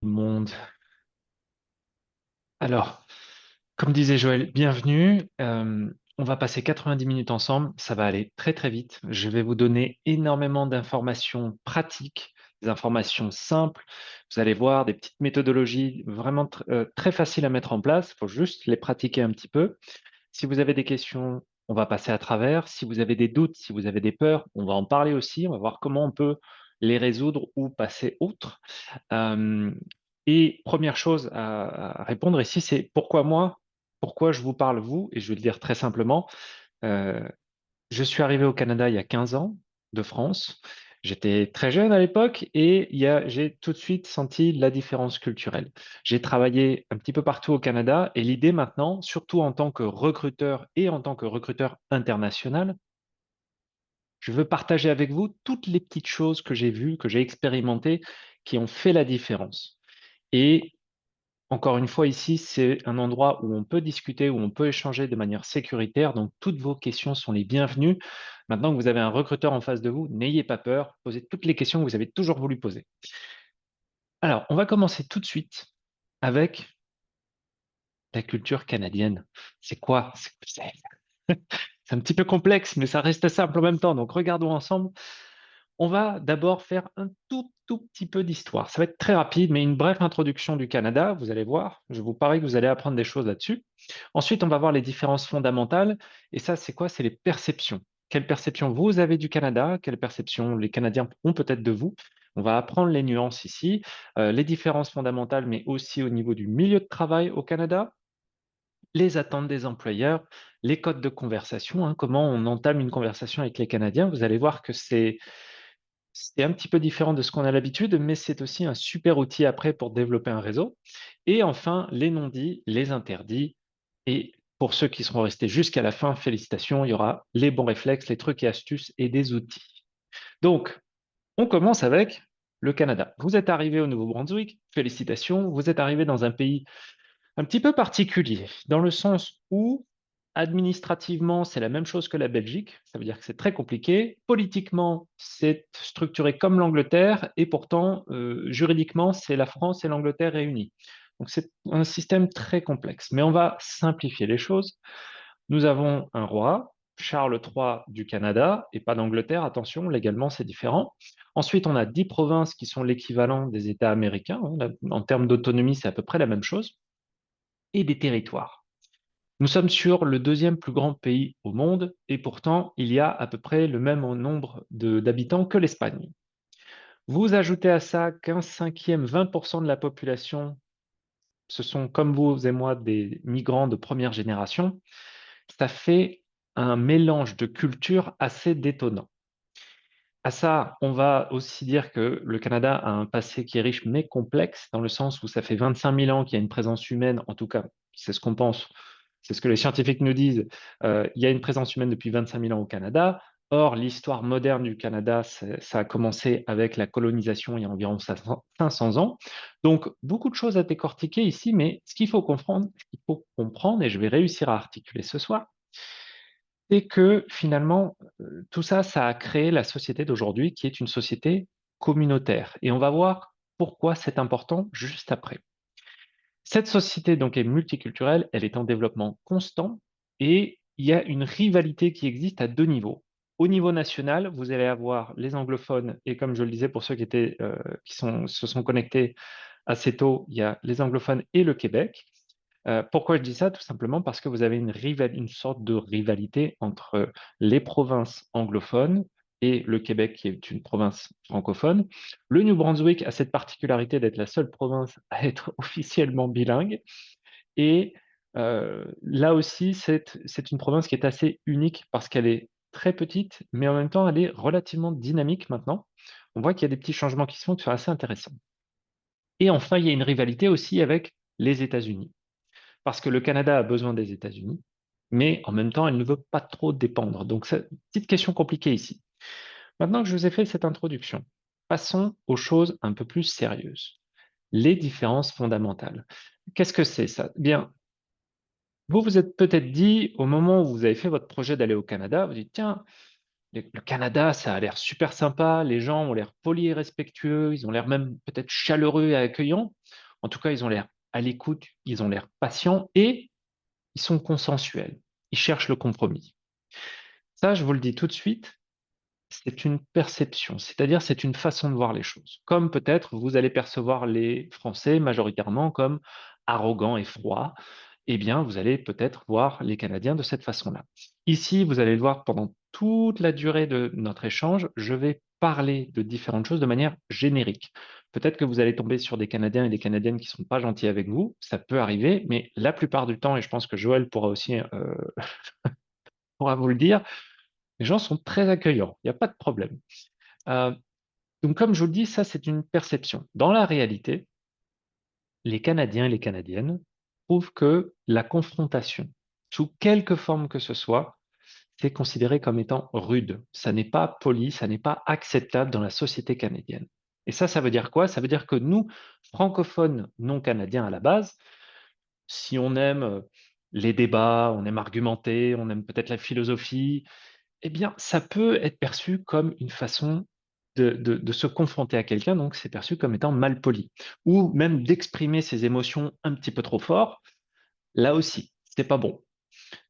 Le monde. Alors, comme disait Joël, bienvenue. On va passer 90 minutes ensemble. Ça va aller très très vite. Je vais vous donner énormément d'informations pratiques, des informations simples. Vous allez voir des petites méthodologies vraiment très faciles à mettre en place. Il faut juste les pratiquer un petit peu. Si vous avez des questions, on va passer à travers. Si vous avez des doutes, si vous avez des peurs, on va en parler aussi. On va voir comment on peut les résoudre ou passer outre. Euh, et première chose à répondre ici, c'est pourquoi moi, pourquoi je vous parle vous, et je vais le dire très simplement. Euh, je suis arrivé au Canada il y a 15 ans de France. J'étais très jeune à l'époque et j'ai tout de suite senti la différence culturelle. J'ai travaillé un petit peu partout au Canada et l'idée maintenant, surtout en tant que recruteur et en tant que recruteur international, je veux partager avec vous toutes les petites choses que j'ai vues, que j'ai expérimentées, qui ont fait la différence. Et encore une fois, ici, c'est un endroit où on peut discuter, où on peut échanger de manière sécuritaire. Donc, toutes vos questions sont les bienvenues. Maintenant que vous avez un recruteur en face de vous, n'ayez pas peur. Posez toutes les questions que vous avez toujours voulu poser. Alors, on va commencer tout de suite avec la culture canadienne. C'est quoi? C'est un petit peu complexe, mais ça reste simple en même temps. Donc, regardons ensemble. On va d'abord faire un tout petit peu d'histoire. Ça va être très rapide, mais une brève introduction du Canada. Vous allez voir, je vous parie que vous allez apprendre des choses là-dessus. Ensuite, on va voir les différences fondamentales. Et ça, c'est quoi? C'est les perceptions. Quelle perception vous avez du Canada? Quelle perception les Canadiens ont peut-être de vous? On va apprendre les nuances ici, les différences fondamentales, mais aussi au niveau du milieu de travail au Canada, les attentes des employeurs, les codes de conversation, hein, comment on entame une conversation avec les Canadiens. Vous allez voir que c'est un petit peu différent de ce qu'on a l'habitude, mais c'est aussi un super outil après pour développer un réseau. Et enfin, les non-dits, les interdits. Et pour ceux qui seront restés jusqu'à la fin, félicitations, il y aura les bons réflexes, les trucs et astuces et des outils. Donc, on commence avec le Canada. Vous êtes arrivé au Nouveau-Brunswick, félicitations, vous êtes arrivé dans un pays un petit peu particulier, dans le sens où administrativement, c'est la même chose que la Belgique, ça veut dire que c'est très compliqué. Politiquement, c'est structuré comme l'Angleterre, et pourtant, juridiquement, c'est la France et l'Angleterre réunies. Donc c'est un système très complexe, mais on va simplifier les choses. Nous avons un roi, Charles III du Canada, et pas d'Angleterre, attention, légalement c'est différent. Ensuite, on a 10 provinces qui sont l'équivalent des États américains, hein. En termes d'autonomie, c'est à peu près la même chose, et des territoires. Nous sommes sur le deuxième plus grand pays au monde et pourtant il y a à peu près le même nombre d'habitants que l'Espagne. Vous ajoutez à ça qu'un cinquième, 20% de la population, ce sont comme vous et moi des migrants de première génération, ça fait un mélange de cultures assez détonnant. À ça, on va aussi dire que le Canada a un passé qui est riche mais complexe, dans le sens où ça fait 25 000 ans qu'il y a une présence humaine, en tout cas, c'est ce qu'on pense, c'est ce que les scientifiques nous disent, il y a une présence humaine depuis 25 000 ans au Canada. Or, l'histoire moderne du Canada, ça a commencé avec la colonisation il y a environ 500 ans. Donc, beaucoup de choses à décortiquer ici, mais ce qu'il faut comprendre, et je vais réussir à articuler ce soir, c'est que finalement, tout ça, ça a créé la société d'aujourd'hui qui est une société communautaire. Et on va voir pourquoi c'est important juste après. Cette société donc est multiculturelle, elle est en développement constant et il y a une rivalité qui existe à deux niveaux. Au niveau national, vous allez avoir les anglophones et comme je le disais pour ceux qui se sont connectés assez tôt, il y a les anglophones et le Québec. Pourquoi je dis ça? Tout simplement parce que vous avez une sorte de rivalité entre les provinces anglophones et le Québec, qui est une province francophone. Le New Brunswick a cette particularité d'être la seule province à être officiellement bilingue. Et là aussi, c'est une province qui est assez unique parce qu'elle est très petite, mais en même temps, elle est relativement dynamique maintenant. On voit qu'il y a des petits changements qui se font qui sont assez intéressants. Et enfin, il y a une rivalité aussi avec les États-Unis parce que le Canada a besoin des États-Unis, mais en même temps, elle ne veut pas trop dépendre. Donc, c'est une petite question compliquée ici. Maintenant que je vous ai fait cette introduction, passons aux choses un peu plus sérieuses. Les différences fondamentales. Qu'est-ce que c'est ça? Eh bien, vous vous êtes peut-être dit, au moment où vous avez fait votre projet d'aller au Canada, vous dites, tiens, le Canada, ça a l'air super sympa, les gens ont l'air polis et respectueux, ils ont l'air même peut-être chaleureux et accueillants. En tout cas, ils ont l'air à l'écoute, ils ont l'air patients et ils sont consensuels. Ils cherchent le compromis. Ça, je vous le dis tout de suite, c'est une perception, c'est-à-dire c'est une façon de voir les choses. Comme peut-être vous allez percevoir les Français majoritairement comme arrogants et froids, eh bien vous allez peut-être voir les Canadiens de cette façon-là. Ici, vous allez le voir pendant toute la durée de notre échange, je vais parler de différentes choses de manière générique. Peut-être que vous allez tomber sur des Canadiens et des Canadiennes qui ne sont pas gentils avec vous, ça peut arriver, mais la plupart du temps, et je pense que Joël pourra aussi pourra vous le dire, les gens sont très accueillants, il n'y a pas de problème. Euh, donc, comme je vous le dis, ça, c'est une perception. Dans la réalité, les Canadiens et les Canadiennes trouvent que la confrontation, sous quelque forme que ce soit, c'est considéré comme étant rude. Ça n'est pas poli, ça n'est pas acceptable dans la société canadienne. Et ça veut dire quoi? Ça veut dire que nous, francophones non canadiens à la base, si on aime les débats, on aime argumenter, on aime peut-être la philosophie, eh bien, ça peut être perçu comme une façon de se confronter à quelqu'un, donc c'est perçu comme étant mal poli. Ou même d'exprimer ses émotions un petit peu trop fort, là aussi, c'est pas bon.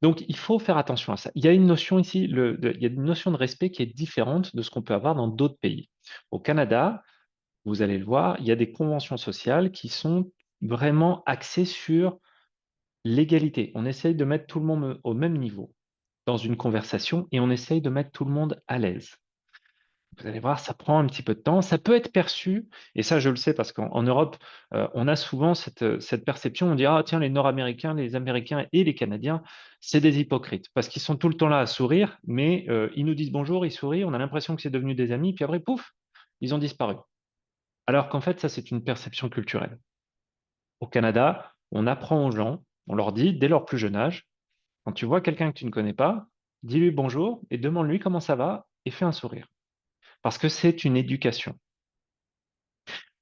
Donc, il faut faire attention à ça. Il y a une notion ici, il y a une notion de respect qui est différente de ce qu'on peut avoir dans d'autres pays. Au Canada, vous allez le voir, il y a des conventions sociales qui sont vraiment axées sur l'égalité. On essaye de mettre tout le monde au même niveau dans une conversation et on essaye de mettre tout le monde à l'aise. Vous allez voir, ça prend un petit peu de temps. Ça peut être perçu, et ça je le sais parce qu'en Europe, on a souvent cette perception, on dit, ah tiens, les Nord-Américains, les Américains et les Canadiens, c'est des hypocrites, parce qu'ils sont tout le temps là à sourire, mais ils nous disent bonjour, ils sourient, on a l'impression que c'est devenu des amis, puis après, pouf, ils ont disparu. Alors qu'en fait, ça c'est une perception culturelle. Au Canada, on apprend aux gens, on leur dit, dès leur plus jeune âge, quand tu vois quelqu'un que tu ne connais pas, dis-lui bonjour et demande-lui comment ça va et fais un sourire. Parce que c'est une éducation.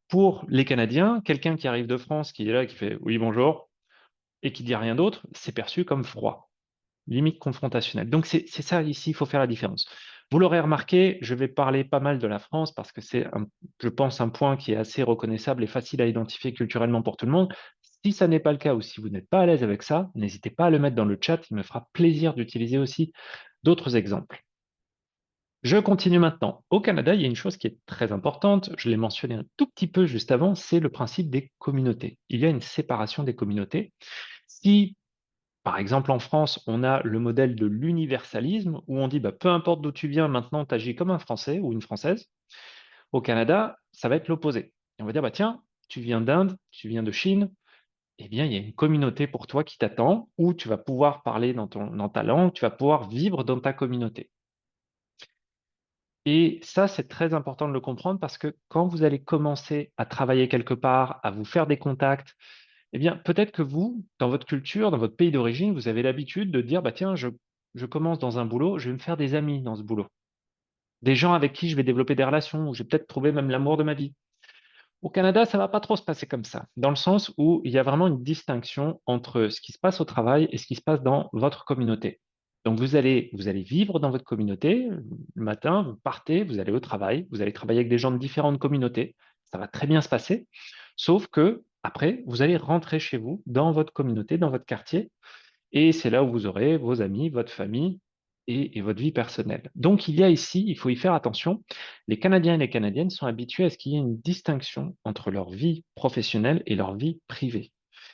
Pour les Canadiens, quelqu'un qui arrive de France, qui est là, qui fait oui, bonjour, et qui dit rien d'autre, c'est perçu comme froid, limite confrontationnel. Donc c'est ça ici, il faut faire la différence. Vous l'aurez remarqué, je vais parler pas mal de la France parce que c'est, je pense, un point qui est assez reconnaissable et facile à identifier culturellement pour tout le monde. Si ça n'est pas le cas ou si vous n'êtes pas à l'aise avec ça, n'hésitez pas à le mettre dans le chat, il me fera plaisir d'utiliser aussi d'autres exemples. Je continue maintenant. Au Canada, il y a une chose qui est très importante, je l'ai mentionné un tout petit peu juste avant, c'est le principe des communautés. Il y a une séparation des communautés. Si, par exemple, en France, on a le modèle de l'universalisme, où on dit, bah, peu importe d'où tu viens, maintenant tu agis comme un Français ou une Française, au Canada, ça va être l'opposé. On va dire, bah, tiens, tu viens d'Inde, tu viens de Chine, eh bien, il y a une communauté pour toi qui t'attend, où tu vas pouvoir parler dans ta langue, tu vas pouvoir vivre dans ta communauté. Et ça, c'est très important de le comprendre parce que quand vous allez commencer à travailler quelque part, à vous faire des contacts, eh bien, peut-être que vous, dans votre culture, dans votre pays d'origine, vous avez l'habitude de dire, bah, tiens, je commence dans un boulot, je vais me faire des amis dans ce boulot. Des gens avec qui je vais développer des relations, où je vais peut-être trouver même l'amour de ma vie. Au Canada, ça va pas trop se passer comme ça, dans le sens où il y a vraiment une distinction entre ce qui se passe au travail et ce qui se passe dans votre communauté. Donc vous allez vivre dans votre communauté, le matin, vous partez, vous allez au travail, vous allez travailler avec des gens de différentes communautés, ça va très bien se passer, sauf que après, vous allez rentrer chez vous, dans votre communauté, dans votre quartier, et c'est là où vous aurez vos amis, votre famille et votre vie personnelle. Donc il y a ici, il faut y faire attention, les Canadiens et les Canadiennes sont habitués à ce qu'il y ait une distinction entre leur vie professionnelle et leur vie privée.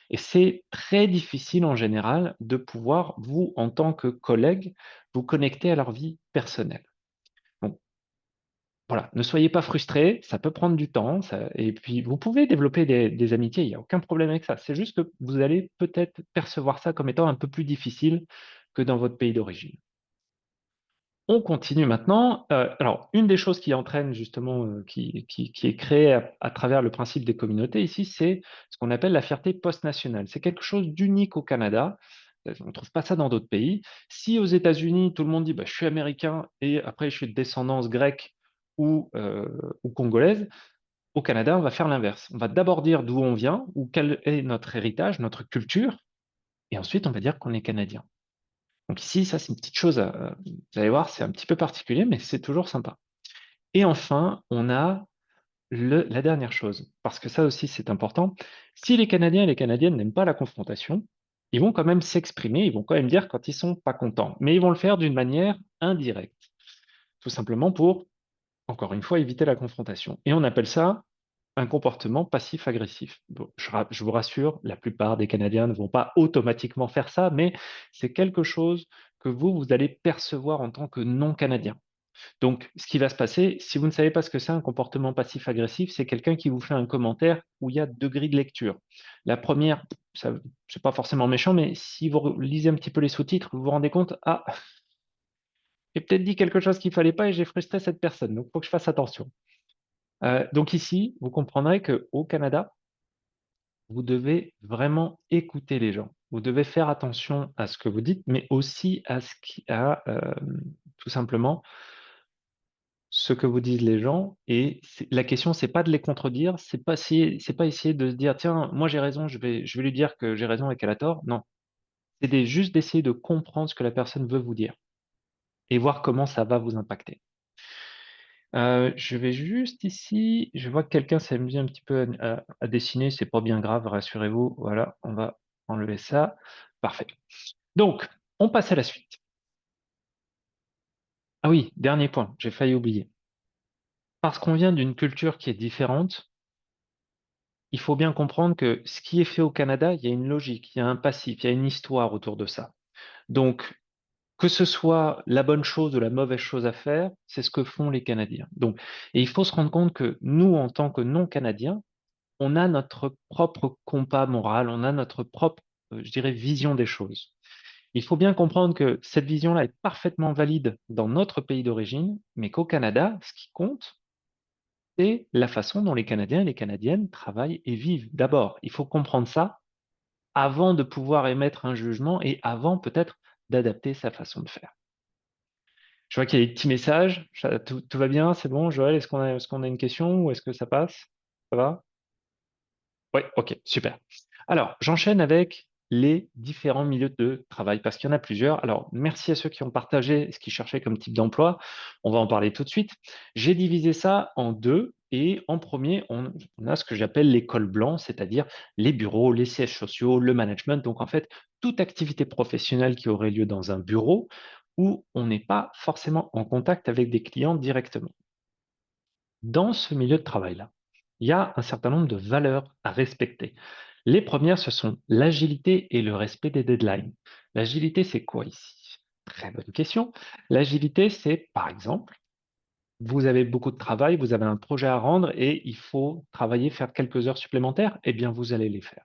Et c'est très difficile en général de pouvoir, vous, en tant que collègue, vous connecter à leur vie personnelle. Donc voilà, ne soyez pas frustrés, ça peut prendre du temps, et puis vous pouvez développer des amitiés, il n'y a aucun problème avec ça. C'est juste que vous allez peut-être percevoir ça comme étant un peu plus difficile que dans votre pays d'origine. On continue maintenant. Alors, une des choses qui entraîne justement, qui est créée à travers le principe des communautés ici, c'est ce qu'on appelle la fierté post-nationale. C'est quelque chose d'unique au Canada. On ne trouve pas ça dans d'autres pays. Si aux États-Unis, tout le monde dit bah, je suis américain et après je suis de descendance grecque ou, euh, ou congolaise, au Canada, on va faire l'inverse. On va d'abord dire d'où on vient ou quel est notre héritage, notre culture, et ensuite on va dire qu'on est canadien. Donc ici, ça c'est une petite chose, vous allez voir, c'est un petit peu particulier, mais c'est toujours sympa. Et enfin, on a La dernière chose, parce que ça aussi c'est important, si les Canadiens et les Canadiennes n'aiment pas la confrontation, ils vont quand même s'exprimer, ils vont quand même dire quand ils sont pas contents, mais ils vont le faire d'une manière indirecte, tout simplement pour, encore une fois, éviter la confrontation. Et on appelle ça un comportement passif-agressif. Bon, je vous rassure, la plupart des Canadiens ne vont pas automatiquement faire ça, mais c'est quelque chose que vous allez percevoir en tant que non-Canadien. Donc, ce qui va se passer, si vous ne savez pas ce que c'est un comportement passif-agressif, c'est quelqu'un qui vous fait un commentaire où il y a deux grilles de lecture. La première, ça, c'est pas forcément méchant, mais si vous lisez un petit peu les sous-titres, vous vous rendez compte, ah, j'ai peut-être dit quelque chose qu'il fallait pas et j'ai frustré cette personne, donc il faut que je fasse attention. Donc ici, vous comprendrez qu'au Canada, vous devez vraiment écouter les gens. Vous devez faire attention à ce que vous dites, mais aussi à tout simplement ce que vous disent les gens. Et la question, c'est pas de les contredire, c'est pas essayer de se dire, tiens, moi j'ai raison, je vais lui dire que j'ai raison et qu'elle a tort. Non, c'est juste d'essayer de comprendre ce que la personne veut vous dire et voir comment ça va vous impacter. Je vais juste ici, je vois que quelqu'un s'est amusé un petit peu à dessiner, c'est pas bien grave, rassurez-vous. Voilà, on va enlever ça. Parfait. Donc, on passe à la suite. Ah oui, dernier point, j'ai failli oublier. Parce qu'on vient d'une culture qui est différente, il faut bien comprendre que ce qui est fait au Canada, il y a une logique, il y a un passif, il y a une histoire autour de ça. Donc, que ce soit la bonne chose ou la mauvaise chose à faire, c'est ce que font les Canadiens. Donc, et il faut se rendre compte que nous, en tant que non-Canadiens, on a notre propre compas moral, on a notre propre, je dirais, vision des choses. Il faut bien comprendre que cette vision-là est parfaitement valide dans notre pays d'origine, mais qu'au Canada, ce qui compte, c'est la façon dont les Canadiens et les Canadiennes travaillent et vivent. D'abord, il faut comprendre ça avant de pouvoir émettre un jugement et avant peut-être d'adapter sa façon de faire. Je vois qu'il y a des petits messages. Tout va bien, c'est bon, Joël, est-ce qu'on a une question ou est-ce que ça passe? Ça va? Oui, ok, super. Alors, j'enchaîne avec les différents milieux de travail parce qu'il y en a plusieurs. Alors, merci à ceux qui ont partagé ce qu'ils cherchaient comme type d'emploi. On va en parler tout de suite. J'ai divisé ça en deux et en premier, on a ce que j'appelle l'école blanc, c'est-à-dire les bureaux, les sièges sociaux, le management. Donc, en fait, toute activité professionnelle qui aurait lieu dans un bureau où on n'est pas forcément en contact avec des clients directement. Dans ce milieu de travail-là, il y a un certain nombre de valeurs à respecter. Les premières, ce sont l'agilité et le respect des deadlines. L'agilité, c'est quoi ici? Très bonne question. L'agilité, c'est par exemple, vous avez beaucoup de travail, vous avez un projet à rendre et il faut travailler, faire quelques heures supplémentaires, eh bien, vous allez les faire.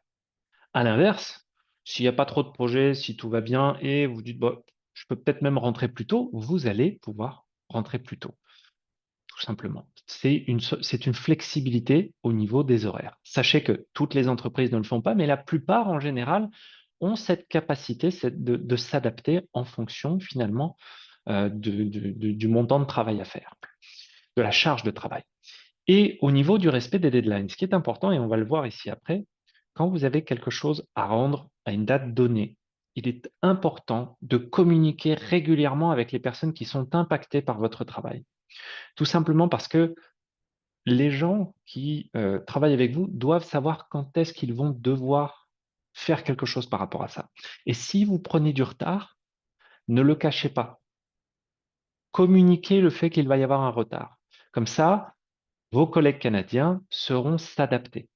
À l'inverse, s'il n'y a pas trop de projets, si tout va bien et vous dites, bon, je peux peut-être même rentrer plus tôt, vous allez pouvoir rentrer plus tôt tout simplement. C'est une flexibilité au niveau des horaires. Sachez que toutes les entreprises ne le font pas, mais la plupart, en général, ont cette capacité de s'adapter en fonction, finalement, du montant de travail à faire, de la charge de travail. Et au niveau du respect des deadlines, ce qui est important, et on va le voir ici après, quand vous avez quelque chose à rendre à une date donnée, il est important de communiquer régulièrement avec les personnes qui sont impactées par votre travail. Tout simplement parce que les gens qui travaillent avec vous doivent savoir quand est-ce qu'ils vont devoir faire quelque chose par rapport à ça. Et si vous prenez du retard, ne le cachez pas. Communiquez le fait qu'il va y avoir un retard. Comme ça, vos collègues canadiens sauront s'adapter.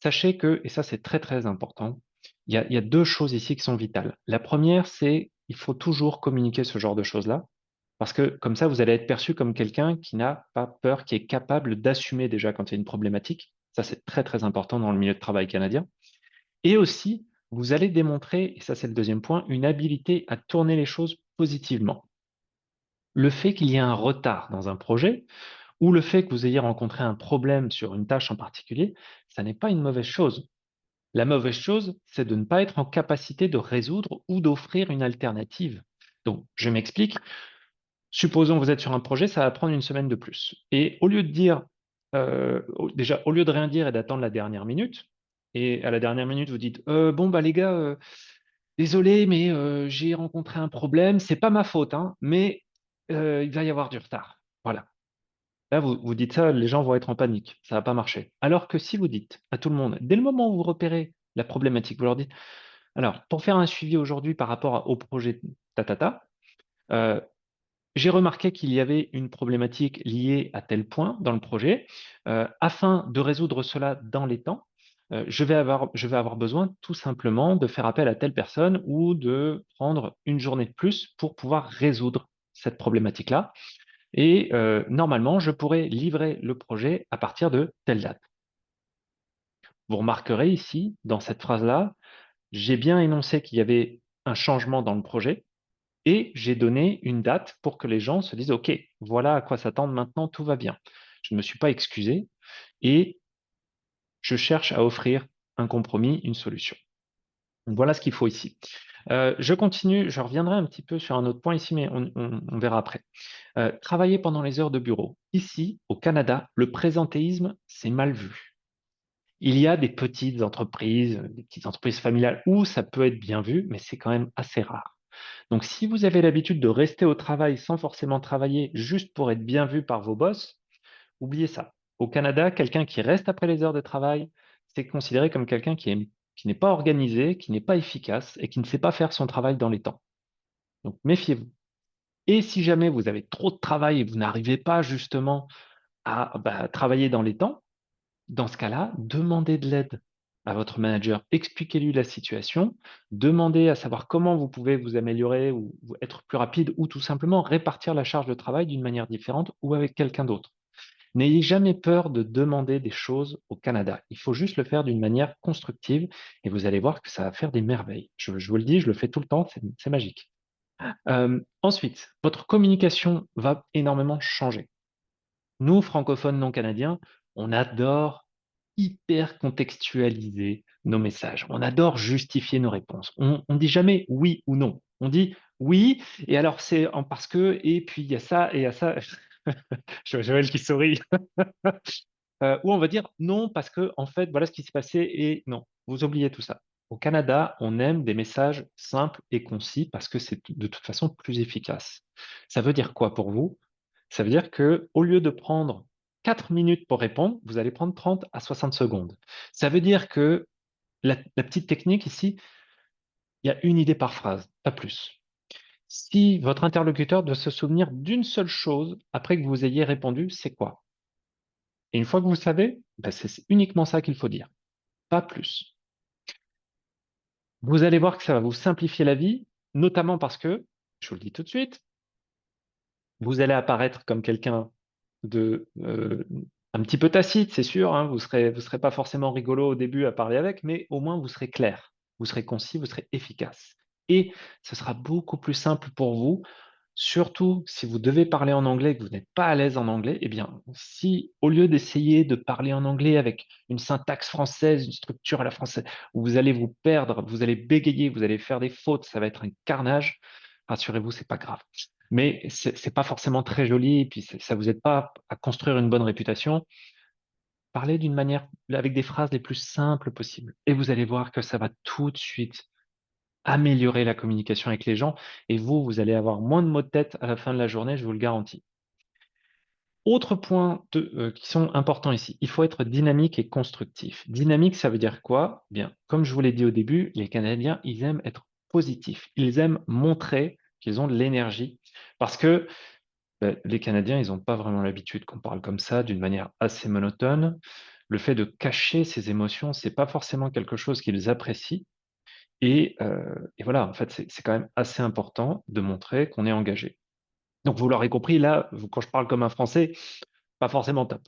Sachez que, et ça c'est très très important, il y a deux choses ici qui sont vitales. La première, c'est il faut toujours communiquer ce genre de choses-là, parce que comme ça, vous allez être perçu comme quelqu'un qui n'a pas peur, qui est capable d'assumer déjà quand il y a une problématique. Ça, c'est très très important dans le milieu de travail canadien. Et aussi, vous allez démontrer, et ça c'est le deuxième point, une habilité à tourner les choses positivement. Le fait qu'il y ait un retard dans un projet, ou le fait que vous ayez rencontré un problème sur une tâche en particulier, ça n'est pas une mauvaise chose. La mauvaise chose, c'est de ne pas être en capacité de résoudre ou d'offrir une alternative. Donc, je m'explique. Supposons que vous êtes sur un projet, ça va prendre une semaine de plus. Et au lieu de dire, déjà, au lieu de rien dire et d'attendre la dernière minute, et à la dernière minute, vous dites, bon, bah les gars, désolé, mais j'ai rencontré un problème, c'est pas ma faute, hein, mais il va y avoir du retard. Voilà. Là, vous dites ça, les gens vont être en panique, ça va pas marcher. Alors que si vous dites à tout le monde, dès le moment où vous repérez la problématique, vous leur dites, alors, pour faire un suivi aujourd'hui par rapport au projet tatata, euh, j'ai remarqué qu'il y avait une problématique liée à tel point dans le projet. Afin de résoudre cela dans les temps, je vais avoir besoin tout simplement de faire appel à telle personne ou de prendre une journée de plus pour pouvoir résoudre cette problématique-là. Et normalement, je pourrais livrer le projet à partir de telle date. Vous remarquerez ici, dans cette phrase-là, j'ai bien énoncé qu'il y avait un changement dans le projet et j'ai donné une date pour que les gens se disent, OK, voilà à quoi s'attendre maintenant, tout va bien. Je ne me suis pas excusé et je cherche à offrir un compromis, une solution. Donc, voilà ce qu'il faut ici. Je continue, je reviendrai un petit peu sur un autre point ici, mais on verra après. Travailler pendant les heures de bureau. Ici, au Canada, le présentéisme, c'est mal vu. Il y a des petites entreprises familiales où ça peut être bien vu, mais c'est quand même assez rare. Donc, si vous avez l'habitude de rester au travail sans forcément travailler juste pour être bien vu par vos boss, oubliez ça. Au Canada, quelqu'un qui reste après les heures de travail, c'est considéré comme quelqu'un qui n'est pas organisé, qui n'est pas efficace et qui ne sait pas faire son travail dans les temps. Donc, méfiez-vous. Et si jamais vous avez trop de travail et vous n'arrivez pas justement à travailler dans les temps, dans ce cas-là, demandez de l'aide à votre manager, expliquez-lui la situation, demandez à savoir comment vous pouvez vous améliorer ou être plus rapide ou tout simplement répartir la charge de travail d'une manière différente ou avec quelqu'un d'autre. N'ayez jamais peur de demander des choses au Canada. Il faut juste le faire d'une manière constructive et vous allez voir que ça va faire des merveilles. Je vous le dis, je le fais tout le temps, c'est magique. Ensuite, votre communication va énormément changer. Nous, francophones non canadiens, on adore hyper contextualiser nos messages. On adore justifier nos réponses. On ne dit jamais oui ou non. On dit oui, et alors c'est parce que, et puis il y a ça, et il y a ça. Je vois Joël qui sourit. Ou on va dire non, parce que, en fait, voilà ce qui s'est passé, et non, vous oubliez tout ça. Au Canada, on aime des messages simples et concis parce que c'est de toute façon plus efficace. Ça veut dire quoi pour vous? Ça veut dire que au lieu de prendre 4 minutes pour répondre, vous allez prendre 30 à 60 secondes. Ça veut dire que la petite technique ici, il y a une idée par phrase, pas plus. Si votre interlocuteur doit se souvenir d'une seule chose après que vous ayez répondu, c'est quoi? Et une fois que vous savez, ben, c'est uniquement ça qu'il faut dire, pas plus. Vous allez voir que ça va vous simplifier la vie, notamment parce que, je vous le dis tout de suite, vous allez apparaître comme quelqu'un de un petit peu tacite, c'est sûr, hein, vous serez pas forcément rigolo au début à parler avec, mais au moins vous serez clair, vous serez concis, vous serez efficace. Et ce sera beaucoup plus simple pour vous, surtout si vous devez parler en anglais et que vous n'êtes pas à l'aise en anglais, eh bien, si au lieu d'essayer de parler en anglais avec une syntaxe française, une structure à la française, où vous allez vous perdre, vous allez bégayer, vous allez faire des fautes, ça va être un carnage, rassurez-vous, c'est pas grave. Mais c'est pas forcément très joli, et puis ça vous aide pas à construire une bonne réputation. Parlez d'une manière, avec des phrases les plus simples possibles. Et vous allez voir que ça va tout de suite améliorer la communication avec les gens. Et vous allez avoir moins de maux de tête à la fin de la journée, je vous le garantis. Autre point qui sont importants ici, il faut être dynamique et constructif. Dynamique, ça veut dire quoi? Bien, comme je vous l'ai dit au début, les Canadiens, ils aiment être positifs. Ils aiment montrer qu'ils ont de l'énergie parce que les Canadiens, ils n'ont pas vraiment l'habitude qu'on parle comme ça, d'une manière assez monotone. Le fait de cacher ses émotions, c'est pas forcément quelque chose qu'ils apprécient. Et voilà, en fait, c'est quand même assez important de montrer qu'on est engagé. Donc, vous l'aurez compris, là, quand je parle comme un Français, pas forcément top.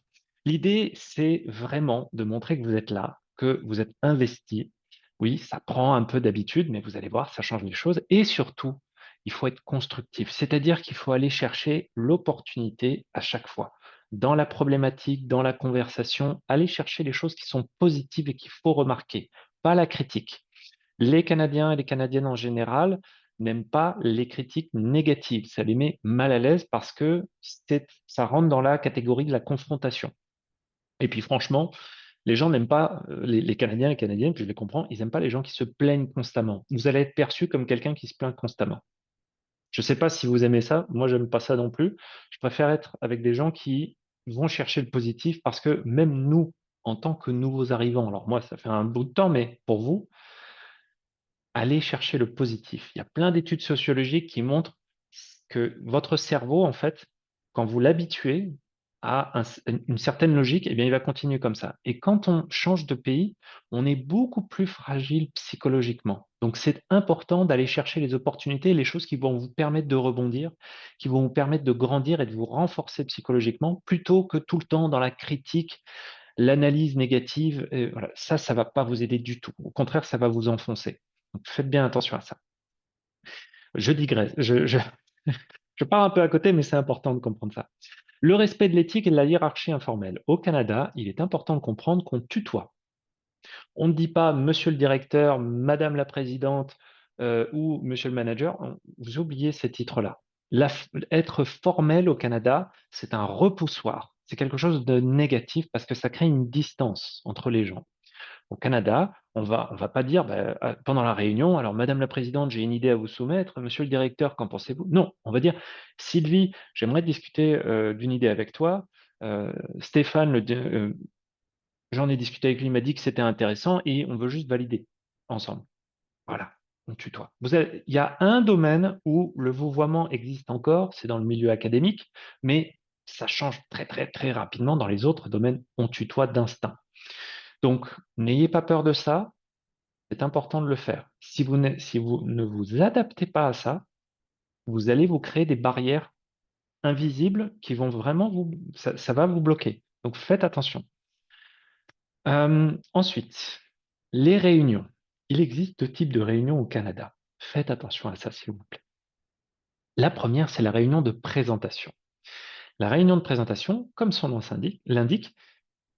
L'idée, c'est vraiment de montrer que vous êtes là, que vous êtes investi. Oui, ça prend un peu d'habitude, mais vous allez voir, ça change les choses. Et surtout, il faut être constructif, c'est-à-dire qu'il faut aller chercher l'opportunité à chaque fois. Dans la problématique, dans la conversation, aller chercher les choses qui sont positives et qu'il faut remarquer, pas la critique. Les Canadiens et les Canadiennes en général n'aiment pas les critiques négatives. Ça les met mal à l'aise parce que ça rentre dans la catégorie de la confrontation. Et puis franchement, les gens n'aiment pas, les Canadiens et les Canadiennes, puis je les comprends, ils n'aiment pas les gens qui se plaignent constamment. Vous allez être perçu comme quelqu'un qui se plaint constamment. Je ne sais pas si vous aimez ça, moi j'aime pas ça non plus. Je préfère être avec des gens qui vont chercher le positif parce que même nous, en tant que nouveaux arrivants, alors moi, ça fait un bout de temps, mais pour vous, allez chercher le positif. Il y a plein d'études sociologiques qui montrent que votre cerveau, en fait, quand vous l'habituez à une certaine logique, eh bien, il va continuer comme ça. Et quand on change de pays, on est beaucoup plus fragile psychologiquement. Donc, c'est important d'aller chercher les opportunités, les choses qui vont vous permettre de rebondir, qui vont vous permettre de grandir et de vous renforcer psychologiquement, plutôt que tout le temps dans la critique, l'analyse négative. Voilà, ça ne va pas vous aider du tout. Au contraire, ça va vous enfoncer. Donc, faites bien attention à ça. Je digresse. Je pars un peu à côté, mais c'est important de comprendre ça. Le respect de l'éthique et de la hiérarchie informelle. Au Canada, il est important de comprendre qu'on tutoie. On ne dit pas monsieur le directeur, madame la présidente ou monsieur le manager. Vous oubliez ces titres-là. Être formel au Canada, c'est un repoussoir. C'est quelque chose de négatif parce que ça crée une distance entre les gens. Au Canada, on va pas dire pendant la réunion, alors Madame la Présidente, j'ai une idée à vous soumettre, Monsieur le Directeur, qu'en pensez-vous? Non, on va dire Sylvie, j'aimerais discuter d'une idée avec toi. Stéphane, j'en ai discuté avec lui, il m'a dit que c'était intéressant et on veut juste valider ensemble. Voilà, on tutoie. Il y a un domaine où le vouvoiement existe encore, c'est dans le milieu académique, mais ça change très très très rapidement dans les autres domaines. On tutoie d'instinct. Donc, n'ayez pas peur de ça. C'est important de le faire. Si vous ne vous adaptez pas à ça, vous allez vous créer des barrières invisibles qui vont vraiment ça va vous bloquer. Donc faites attention. Ensuite, les réunions. Il existe deux types de réunions au Canada. Faites attention à ça, s'il vous plaît. La première, c'est la réunion de présentation. La réunion de présentation, comme son nom l'indique,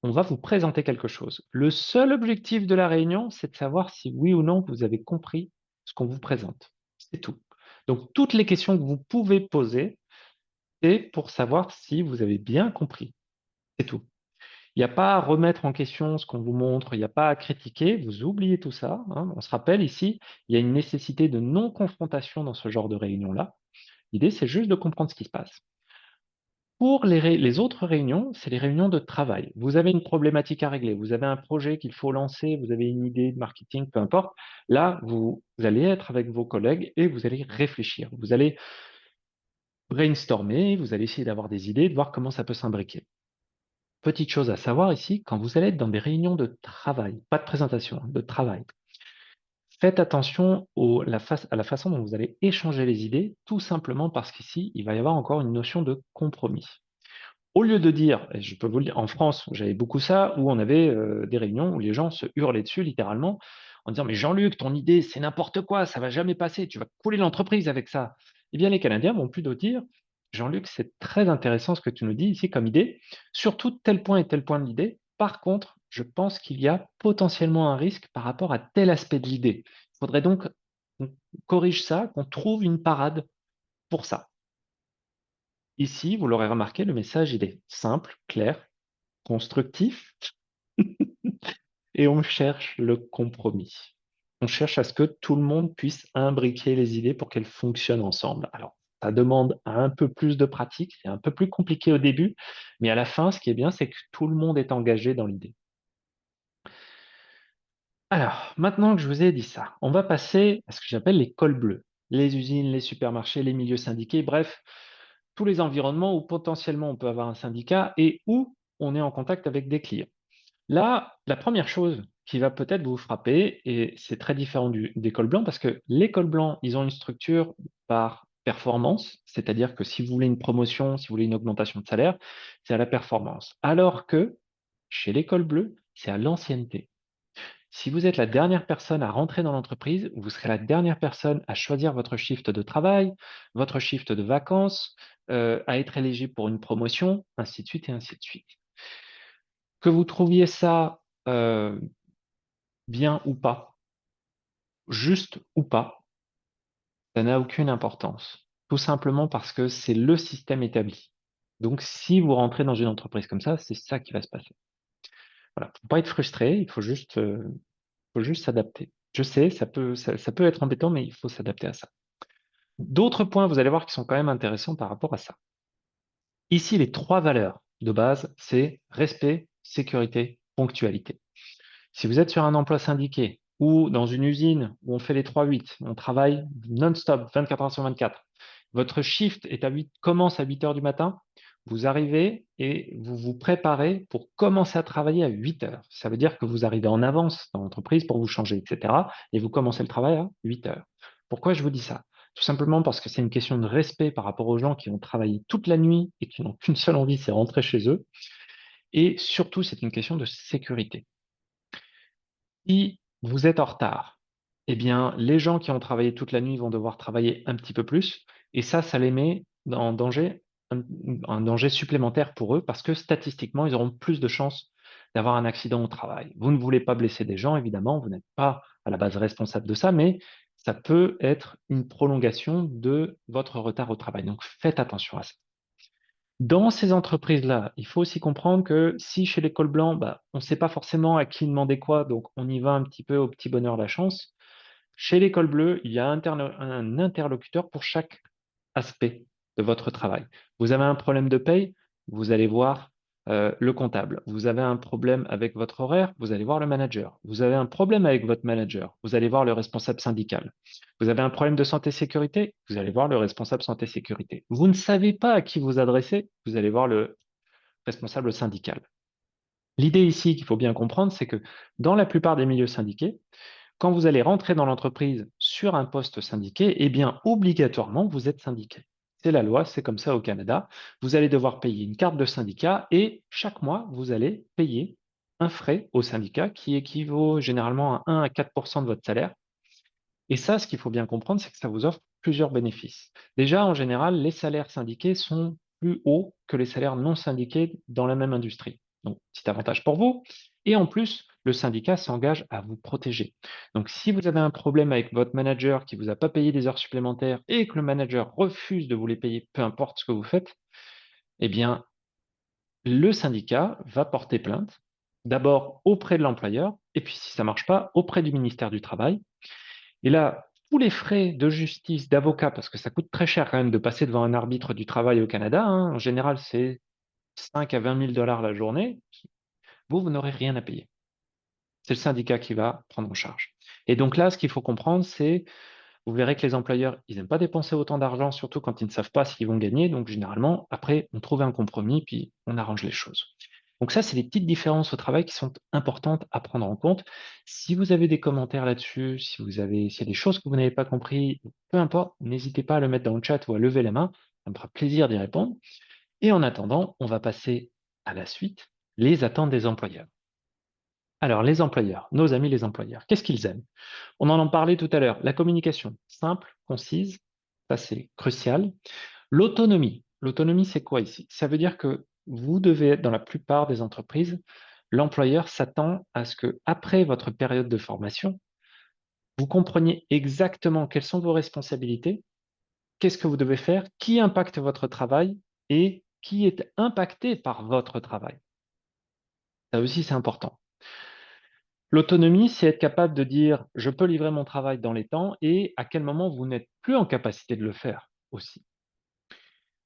on va vous présenter quelque chose. Le seul objectif de la réunion, c'est de savoir si oui ou non vous avez compris ce qu'on vous présente. C'est tout. Donc, toutes les questions que vous pouvez poser, c'est pour savoir si vous avez bien compris. C'est tout. Il n'y a pas à remettre en question ce qu'on vous montre, il n'y a pas à critiquer, vous oubliez tout ça, hein. On se rappelle ici, il y a une nécessité de non-confrontation dans ce genre de réunion-là. L'idée, c'est juste de comprendre ce qui se passe. Pour les autres réunions, c'est les réunions de travail. Vous avez une problématique à régler, vous avez un projet qu'il faut lancer, vous avez une idée de marketing, peu importe. Là, vous allez être avec vos collègues et vous allez réfléchir. Vous allez brainstormer, vous allez essayer d'avoir des idées, de voir comment ça peut s'imbriquer. Petite chose à savoir ici, quand vous allez être dans des réunions de travail, pas de présentation, hein, de travail, faites attention à la façon dont vous allez échanger les idées, tout simplement parce qu'ici, il va y avoir encore une notion de compromis. Au lieu de dire, et je peux vous le dire, en France, j'avais beaucoup ça, où on avait des réunions où les gens se hurlaient dessus littéralement en disant: mais Jean-Luc, ton idée, c'est n'importe quoi, ça va jamais passer, tu vas couler l'entreprise avec ça. Eh bien, les Canadiens vont plutôt dire: Jean-Luc, c'est très intéressant ce que tu nous dis ici comme idée, surtout tel point et tel point de l'idée. Par contre, je pense qu'il y a potentiellement un risque par rapport à tel aspect de l'idée. Il faudrait donc qu'on corrige ça, qu'on trouve une parade pour ça. Ici, vous l'aurez remarqué, le message, il est simple, clair, constructif, et on cherche le compromis. On cherche à ce que tout le monde puisse imbriquer les idées pour qu'elles fonctionnent ensemble. Alors, ça demande un peu plus de pratique, c'est un peu plus compliqué au début, mais à la fin, ce qui est bien, c'est que tout le monde est engagé dans l'idée. Alors, maintenant que je vous ai dit ça, on va passer à ce que j'appelle les cols bleus. Les usines, les supermarchés, les milieux syndiqués, bref, tous les environnements où potentiellement on peut avoir un syndicat et où on est en contact avec des clients. Là, la première chose qui va peut-être vous frapper, et c'est très différent des cols blancs, parce que les cols blancs, ils ont une structure par performance, c'est-à-dire que si vous voulez une promotion, si vous voulez une augmentation de salaire, c'est à la performance. Alors que chez les cols bleus, c'est à l'ancienneté. Si vous êtes la dernière personne à rentrer dans l'entreprise, vous serez la dernière personne à choisir votre shift de travail, votre shift de vacances, à être éligible pour une promotion, ainsi de suite et ainsi de suite. Que vous trouviez ça bien ou pas, juste ou pas, ça n'a aucune importance. Tout simplement parce que c'est le système établi. Donc, si vous rentrez dans une entreprise comme ça, c'est ça qui va se passer. Voilà. Faut pas être frustré, il faut juste s'adapter. Je sais, ça peut être embêtant, mais il faut s'adapter à ça. D'autres points, vous allez voir, qui sont quand même intéressants par rapport à ça. Ici, les trois valeurs. de base, c'est respect, sécurité, ponctualité. Si vous êtes sur un emploi syndiqué ou dans une usine où on fait les 3-8, on travaille non-stop, 24 heures sur 24, votre shift commence à 8 heures du matin, vous arrivez et vous vous préparez pour commencer à travailler à 8 heures. Ça veut dire que vous arrivez en avance dans l'entreprise pour vous changer, etc. Et vous commencez le travail à 8 heures. Pourquoi je vous dis ça? Tout simplement parce que c'est une question de respect par rapport aux gens qui ont travaillé toute la nuit et qui n'ont qu'une seule envie, c'est rentrer chez eux. Et surtout, c'est une question de sécurité. Si vous êtes en retard, eh bien, les gens qui ont travaillé toute la nuit vont devoir travailler un petit peu plus, et ça les met en danger, un danger supplémentaire pour eux, parce que statistiquement, ils auront plus de chances d'avoir un accident au travail. Vous ne voulez pas blesser des gens, évidemment, vous n'êtes pas à la base responsable de ça, mais ça peut être une prolongation de votre retard au travail. Donc, faites attention à ça. Dans ces entreprises-là, il faut aussi comprendre que si chez les cols blancs, bah, on ne sait pas forcément à qui demander quoi, donc on y va un petit peu au petit bonheur la chance. Chez les cols bleus, il y a un interlocuteur pour chaque aspect de votre travail. Vous avez un problème de paye, vous allez voir le comptable. Vous avez un problème avec votre horaire, vous allez voir le manager. Vous avez un problème avec votre manager, vous allez voir le responsable syndical. Vous avez un problème de santé-sécurité, vous allez voir le responsable santé-sécurité. Vous ne savez pas à qui vous adresser, vous allez voir le responsable syndical. L'idée ici qu'il faut bien comprendre, c'est que dans la plupart des milieux syndiqués, quand vous allez rentrer dans l'entreprise sur un poste syndiqué, eh bien, obligatoirement, vous êtes syndiqué. C'est la loi, c'est comme ça au Canada. Vous allez devoir payer une carte de syndicat et chaque mois, vous allez payer un frais au syndicat qui équivaut généralement à 1 à 4 de votre salaire. Et ça, ce qu'il faut bien comprendre, c'est que ça vous offre plusieurs bénéfices. Déjà, en général, les salaires syndiqués sont plus hauts que les salaires non syndiqués dans la même industrie. Donc, petit avantage pour vous. Et en plus, le syndicat s'engage à vous protéger. Donc, si vous avez un problème avec votre manager qui ne vous a pas payé des heures supplémentaires et que le manager refuse de vous les payer, peu importe ce que vous faites, eh bien, le syndicat va porter plainte, d'abord auprès de l'employeur, et puis si ça ne marche pas, auprès du ministère du Travail. Et là, tous les frais de justice, d'avocat, parce que ça coûte très cher quand même de passer devant un arbitre du travail au Canada, hein, en général c'est 5 à 20 000 dollars la journée, vous n'aurez rien à payer. C'est le syndicat qui va prendre en charge. Et donc là, ce qu'il faut comprendre, c'est, vous verrez que les employeurs, ils n'aiment pas dépenser autant d'argent, surtout quand ils ne savent pas s'ils vont gagner. Donc généralement, après, on trouve un compromis, puis on arrange les choses. Donc ça, c'est des petites différences au travail qui sont importantes à prendre en compte. Si vous avez des commentaires là-dessus, s'il y a des choses que vous n'avez pas compris, peu importe, n'hésitez pas à le mettre dans le chat ou à lever la main. Ça me fera plaisir d'y répondre. Et en attendant, on va passer à la suite, les attentes des employeurs. Alors, les employeurs, nos amis les employeurs, qu'est-ce qu'ils aiment? On en parlait tout à l'heure, la communication simple, concise, ça c'est crucial. L'autonomie. L'autonomie, c'est quoi ici? Ça veut dire que vous devez être dans la plupart des entreprises, l'employeur s'attend à ce que, après votre période de formation, vous compreniez exactement quelles sont vos responsabilités, qu'est-ce que vous devez faire, qui impacte votre travail et qui est impacté par votre travail. Ça aussi, c'est important. L'autonomie, c'est être capable de dire je peux livrer mon travail dans les temps et à quel moment vous n'êtes plus en capacité de le faire aussi.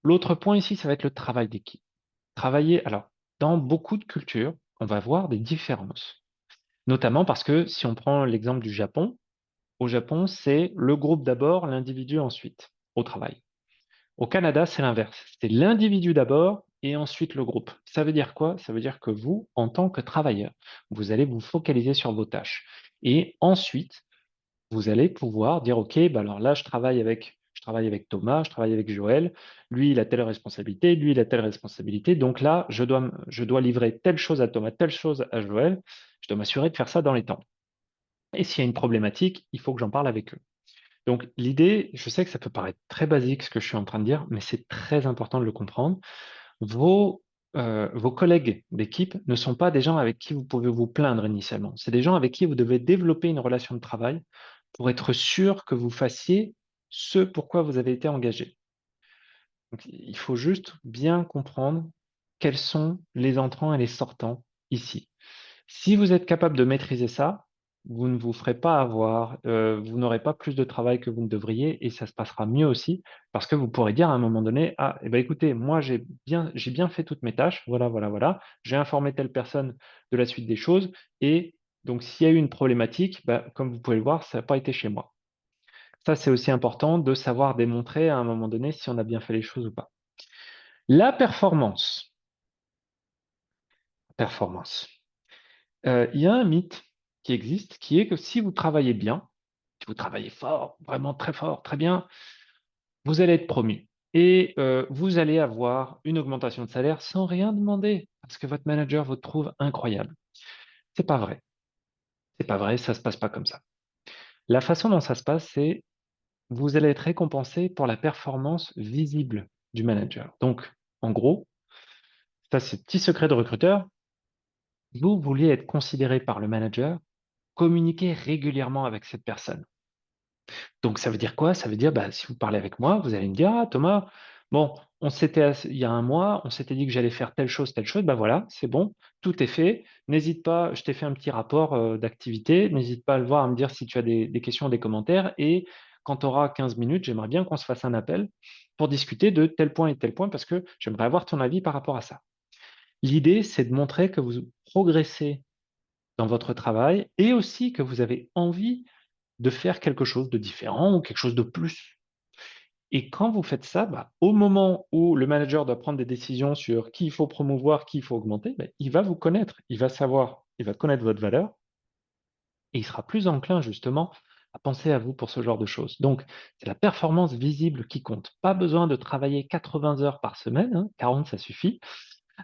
L'autre point ici, ça va être le travail d'équipe. Travailler, alors, dans beaucoup de cultures, on va voir des différences. Notamment parce que si on prend l'exemple du Japon, au Japon, c'est le groupe d'abord, l'individu ensuite, au travail. Au Canada, c'est l'inverse. C'est l'individu d'abord et ensuite le groupe. Ça veut dire quoi? Ça veut dire que vous, en tant que travailleur, vous allez vous focaliser sur vos tâches. Et ensuite, vous allez pouvoir dire, OK, bah alors là, je travaille avec Thomas, je travaille avec Joël, lui, il a telle responsabilité, lui, il a telle responsabilité. Donc là, je dois livrer telle chose à Thomas, telle chose à Joël. Je dois m'assurer de faire ça dans les temps. Et s'il y a une problématique, il faut que j'en parle avec eux. Donc l'idée, je sais que ça peut paraître très basique ce que je suis en train de dire, mais c'est très important de le comprendre. Vos collègues d'équipe ne sont pas des gens avec qui vous pouvez vous plaindre initialement. C'est des gens avec qui vous devez développer une relation de travail pour être sûr que vous fassiez ce pourquoi vous avez été engagé. Donc, il faut juste bien comprendre quels sont les entrants et les sortants ici. Si vous êtes capable de maîtriser ça, vous ne vous ferez pas avoir, vous n'aurez pas plus de travail que vous ne devriez et ça se passera mieux aussi parce que vous pourrez dire à un moment donné: «Ah et ben écoutez, moi j'ai bien fait toutes mes tâches, voilà, voilà, voilà. J'ai informé telle personne de la suite des choses et donc s'il y a eu une problématique, bah, comme vous pouvez le voir, ça n'a pas été chez moi». Ça, c'est aussi important de savoir démontrer à un moment donné si on a bien fait les choses ou pas. La performance. Performance. Il y a un mythe qui existe, qui est que si vous travaillez bien, si vous travaillez fort, vraiment très fort, très bien, vous allez être promu et vous allez avoir une augmentation de salaire sans rien demander parce que votre manager vous trouve incroyable. C'est pas vrai. C'est pas vrai, ça se passe pas comme ça. La façon dont ça se passe, c'est vous allez être récompensé pour la performance visible du manager. Donc, en gros, ça c'est petit secret de recruteur, vous vouliez être considéré par le manager, communiquer régulièrement avec cette personne. Donc ça veut dire quoi? Ça veut dire, bah, si vous parlez avec moi, vous allez me dire: «Ah Thomas, bon, on s'était il y a un mois, on s'était dit que j'allais faire telle chose, bah, voilà, c'est bon, tout est fait. N'hésite pas, je t'ai fait un petit rapport, d'activité, n'hésite pas à le voir, à me dire si tu as des questions, des commentaires et quand tu auras 15 minutes, j'aimerais bien qu'on se fasse un appel pour discuter de tel point et tel point parce que j'aimerais avoir ton avis par rapport à ça». L'idée, c'est de montrer que vous progressez dans votre travail et aussi que vous avez envie de faire quelque chose de différent ou quelque chose de plus. Et quand vous faites ça, bah, au moment où le manager doit prendre des décisions sur qui il faut promouvoir, qui il faut augmenter, bah, il va vous connaître, il va savoir, il va connaître votre valeur et il sera plus enclin justement à penser à vous pour ce genre de choses. Donc, c'est la performance visible qui compte. Pas besoin de travailler 80 heures par semaine, hein, 40 ça suffit,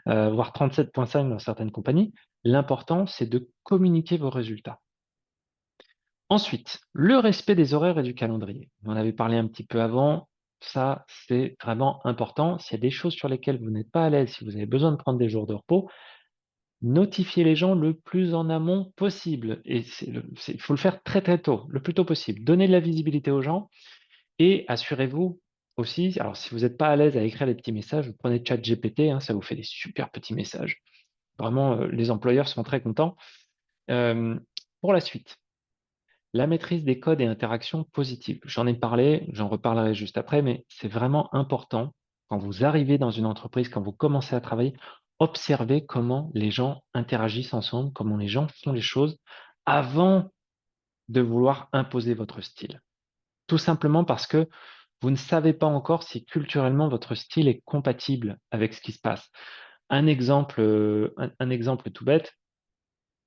voire 37,5 dans certaines compagnies. L'important, c'est de communiquer vos résultats. Ensuite, le respect des horaires et du calendrier. On en avait parlé un petit peu avant. Ça, c'est vraiment important. S'il y a des choses sur lesquelles vous n'êtes pas à l'aise, si vous avez besoin de prendre des jours de repos, notifiez les gens le plus en amont possible. Et il faut le faire très très tôt, le plus tôt possible. Donnez de la visibilité aux gens et assurez-vous aussi, alors si vous n'êtes pas à l'aise à écrire les petits messages, vous prenez ChatGPT, hein, ça vous fait des super petits messages. Vraiment, les employeurs sont très contents. Euh, pour la suite. La maîtrise des codes et interactions positives. J'en ai parlé, j'en reparlerai juste après, mais c'est vraiment important quand vous arrivez dans une entreprise, quand vous commencez à travailler, observez comment les gens interagissent ensemble, comment les gens font les choses avant de vouloir imposer votre style. Tout simplement parce que vous ne savez pas encore si culturellement votre style est compatible avec ce qui se passe. Un exemple tout bête,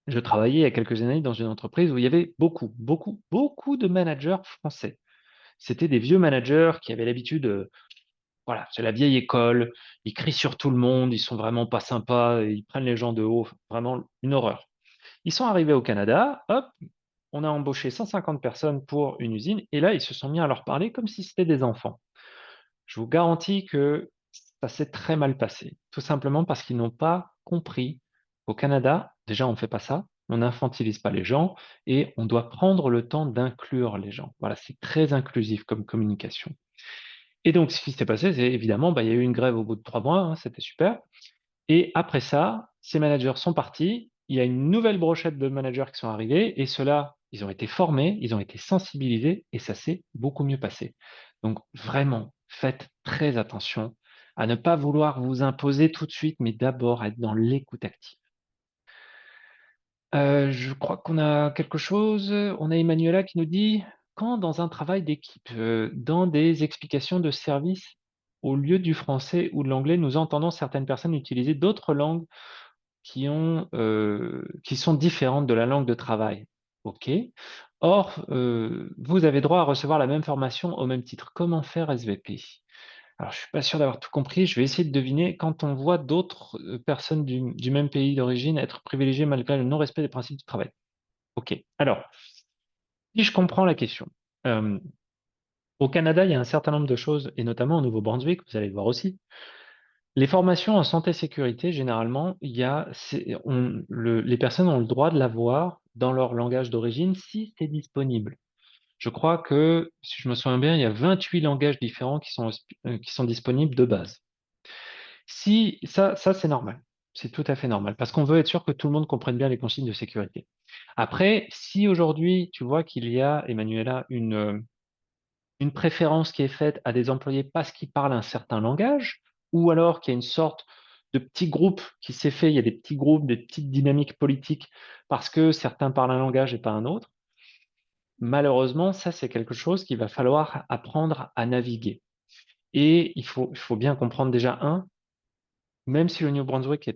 je travaillais il y a quelques années dans une entreprise où il y avait beaucoup, beaucoup, beaucoup de managers français. C'était des vieux managers qui avaient l'habitude, voilà, c'est la vieille école, ils crient sur tout le monde, ils sont vraiment pas sympas, ils prennent les gens de haut, vraiment une horreur. Ils sont arrivés au Canada, hop, on a embauché 150 personnes pour une usine et là, ils se sont mis à leur parler comme si c'était des enfants. Je vous garantis que ça s'est très mal passé, tout simplement parce qu'ils n'ont pas compris qu'au Canada, déjà, on ne fait pas ça, on n'infantilise pas les gens et on doit prendre le temps d'inclure les gens. Voilà, c'est très inclusif comme communication. Et donc, ce qui s'est passé, c'est évidemment, bah, il y a eu une grève au bout de 3 mois, hein, c'était super. Et après ça, ces managers sont partis. Il y a une nouvelle brochette de managers qui sont arrivés et ceux-là, ils ont été formés, ils ont été sensibilisés et ça s'est beaucoup mieux passé. Donc vraiment, faites très attention à ne pas vouloir vous imposer tout de suite, mais d'abord être dans l'écoute active. Je crois qu'on a quelque chose. On a Emmanuela qui nous dit: «Quand dans un travail d'équipe, dans des explications de service, au lieu du français ou de l'anglais, nous entendons certaines personnes utiliser d'autres langues qui sont différentes de la langue de travail». OK. Or, vous avez droit à recevoir la même formation au même titre. Comment faire SVP? Alors, je suis pas sûr d'avoir tout compris. Je vais essayer de deviner. Quand on voit d'autres, personnes du même pays d'origine être privilégiées malgré le non-respect des principes du travail. OK. Alors, si je comprends la question, hem, au Canada, il y a un certain nombre de choses et notamment au Nouveau-Brunswick, vous allez le voir aussi. Les formations en santé-sécurité, généralement, il y a les personnes ont le droit de l'avoir dans leur langage d'origine si c'est disponible. Je crois que, si je me souviens bien, il y a 28 langages différents qui sont disponibles de base. Si ça c'est normal. C'est tout à fait normal parce qu'on veut être sûr que tout le monde comprenne bien les consignes de sécurité. Après, si aujourd'hui tu vois qu'il y a, Emmanuela, une préférence qui est faite à des employés parce qu'ils parlent un certain langage, ou alors qu'il y a une sorte de petit groupe qui s'est fait, il y a des petits groupes, des petites dynamiques politiques parce que certains parlent un langage et pas un autre, malheureusement, ça c'est quelque chose qu'il va falloir apprendre à naviguer. Et il faut bien comprendre déjà, même si le New Brunswick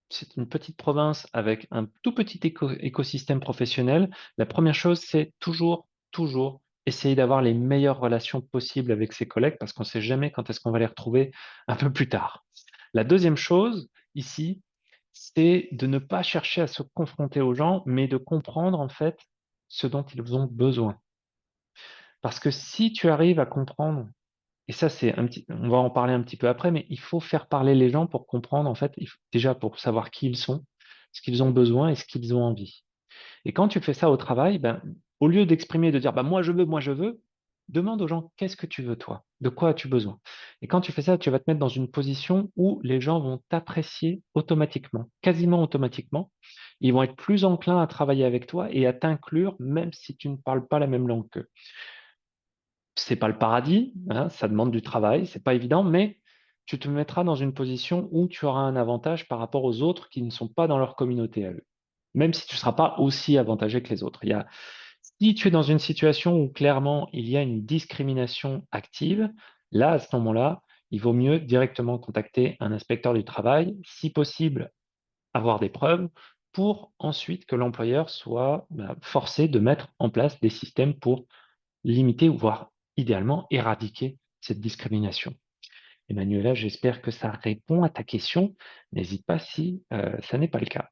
c'est une petite province avec un tout petit écosystème professionnel. La première chose, c'est toujours, toujours essayer d'avoir les meilleures relations possibles avec ses collègues parce qu'on ne sait jamais quand est-ce qu'on va les retrouver un peu plus tard. La deuxième chose ici, c'est de ne pas chercher à se confronter aux gens, mais de comprendre en fait ce dont ils ont besoin. Parce que si tu arrives à comprendre, et ça c'est on va en parler un petit peu après, mais il faut faire parler les gens pour comprendre en fait, déjà pour savoir qui ils sont, ce qu'ils ont besoin et ce qu'ils ont envie. Et quand tu fais ça au travail, ben, au lieu d'exprimer, de dire bah, moi je veux, demande aux gens qu'est-ce que tu veux toi, de quoi as-tu besoin. Et quand tu fais ça, tu vas te mettre dans une position où les gens vont t'apprécier automatiquement, quasiment automatiquement. Ils vont être plus enclins à travailler avec toi et à t'inclure même si tu ne parles pas la même langue qu'eux. C'est pas le paradis, hein, ça demande du travail, c'est pas évident, mais tu te mettras dans une position où tu auras un avantage par rapport aux autres qui ne sont pas dans leur communauté à eux. Même si tu ne seras pas aussi avantagé que les autres. Si tu es dans une situation où clairement il y a une discrimination active, là, à ce moment-là, il vaut mieux directement contacter un inspecteur du travail, si possible, avoir des preuves pour ensuite que l'employeur soit forcé de mettre en place des systèmes pour limiter ou voire idéalement éradiquer cette discrimination. Emmanuela, j'espère que ça répond à ta question. N'hésite pas si ça n'est pas le cas.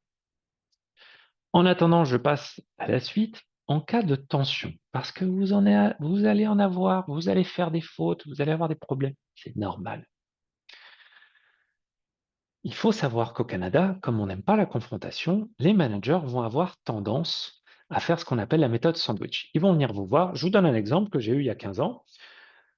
En attendant, je passe à la suite. En cas de tension, parce que vous allez en avoir, vous allez faire des fautes, vous allez avoir des problèmes, c'est normal. Il faut savoir qu'au Canada, comme on n'aime pas la confrontation, les managers vont avoir tendance à faire ce qu'on appelle la méthode sandwich. Ils vont venir vous voir. Je vous donne un exemple que j'ai eu il y a 15 ans.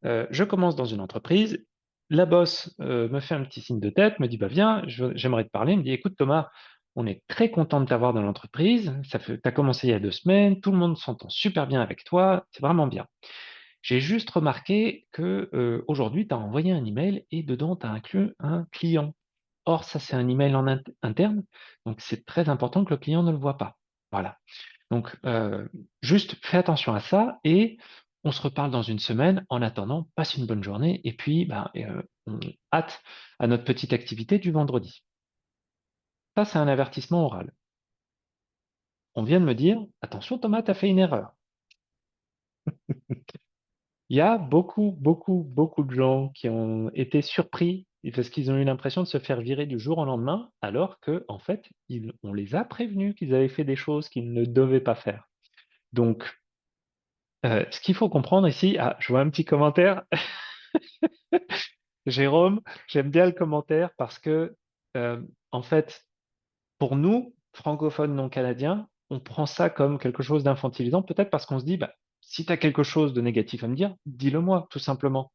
Je commence dans une entreprise, la boss me fait un petit signe de tête, me dit bah, viens, j'aimerais te parler. Elle me dit écoute Thomas, on est très content de t'avoir dans l'entreprise. Tu as commencé il y a 2 semaines, tout le monde s'entend super bien avec toi, c'est vraiment bien. J'ai juste remarqué que aujourd'hui, tu as envoyé un email et dedans, tu as inclus un client. Or, ça, c'est un email en interne, donc c'est très important que le client ne le voit pas. Voilà. Donc, juste fais attention à ça et on se reparle dans une semaine. En attendant, passe une bonne journée et puis on hâte à notre petite activité du vendredi. Ça, c'est un avertissement oral. On vient de me dire, attention Thomas, tu as fait une erreur. Il y a beaucoup, beaucoup, beaucoup de gens qui ont été surpris parce qu'ils ont eu l'impression de se faire virer du jour au lendemain, alors que, en fait, on les a prévenus qu'ils avaient fait des choses qu'ils ne devaient pas faire. Donc, ce qu'il faut comprendre ici, ah, je vois un petit commentaire. Jérôme, j'aime bien le commentaire parce que, en fait, pour nous, francophones non canadiens, on prend ça comme quelque chose d'infantilisant, peut-être parce qu'on se dit, bah, si tu as quelque chose de négatif à me dire, dis-le moi, tout simplement.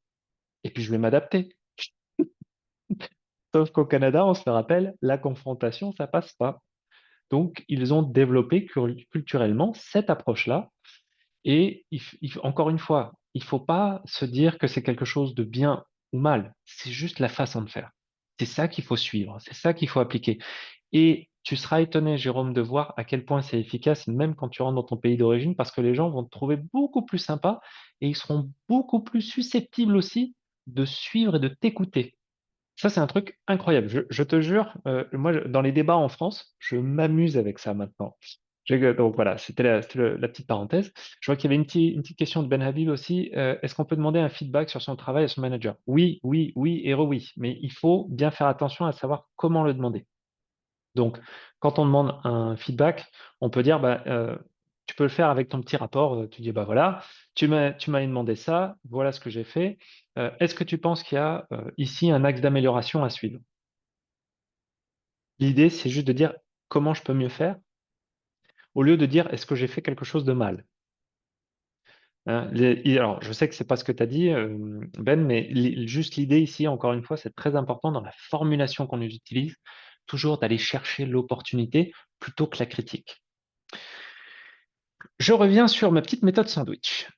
Et puis je vais m'adapter. Sauf qu'au Canada, on se le rappelle, la confrontation, ça passe pas. Donc, ils ont développé culturellement cette approche-là. Et encore une fois, il ne faut pas se dire que c'est quelque chose de bien ou mal. C'est juste la façon de faire. C'est ça qu'il faut suivre. C'est ça qu'il faut appliquer. Et tu seras étonné, Jérôme, de voir à quel point c'est efficace, même quand tu rentres dans ton pays d'origine, parce que les gens vont te trouver beaucoup plus sympa et ils seront beaucoup plus susceptibles aussi de suivre et de t'écouter. Ça, c'est un truc incroyable. Je te jure, moi, dans les débats en France, je m'amuse avec ça maintenant. Donc voilà, c'était la petite parenthèse. Je vois qu'il y avait une petite question de Ben Habib aussi. Est-ce qu'on peut demander un feedback sur son travail à son manager? Oui, oui, oui et oui. Mais il faut bien faire attention à savoir comment le demander. Donc, quand on demande un feedback, on peut dire, bah, tu peux le faire avec ton petit rapport. Tu dis, bah voilà, tu m'as demandé ça, voilà ce que j'ai fait. Est-ce que tu penses qu'il y a ici un axe d'amélioration à suivre? L'idée, c'est juste de dire comment je peux mieux faire, au lieu de dire est-ce que j'ai fait quelque chose de mal. Hein, alors, je sais que c'est pas ce que tu as dit, Ben, mais juste l'idée ici, encore une fois, c'est très important dans la formulation qu'on utilise. toujours d'aller chercher l'opportunité plutôt que la critique. Je reviens sur ma petite méthode sandwich.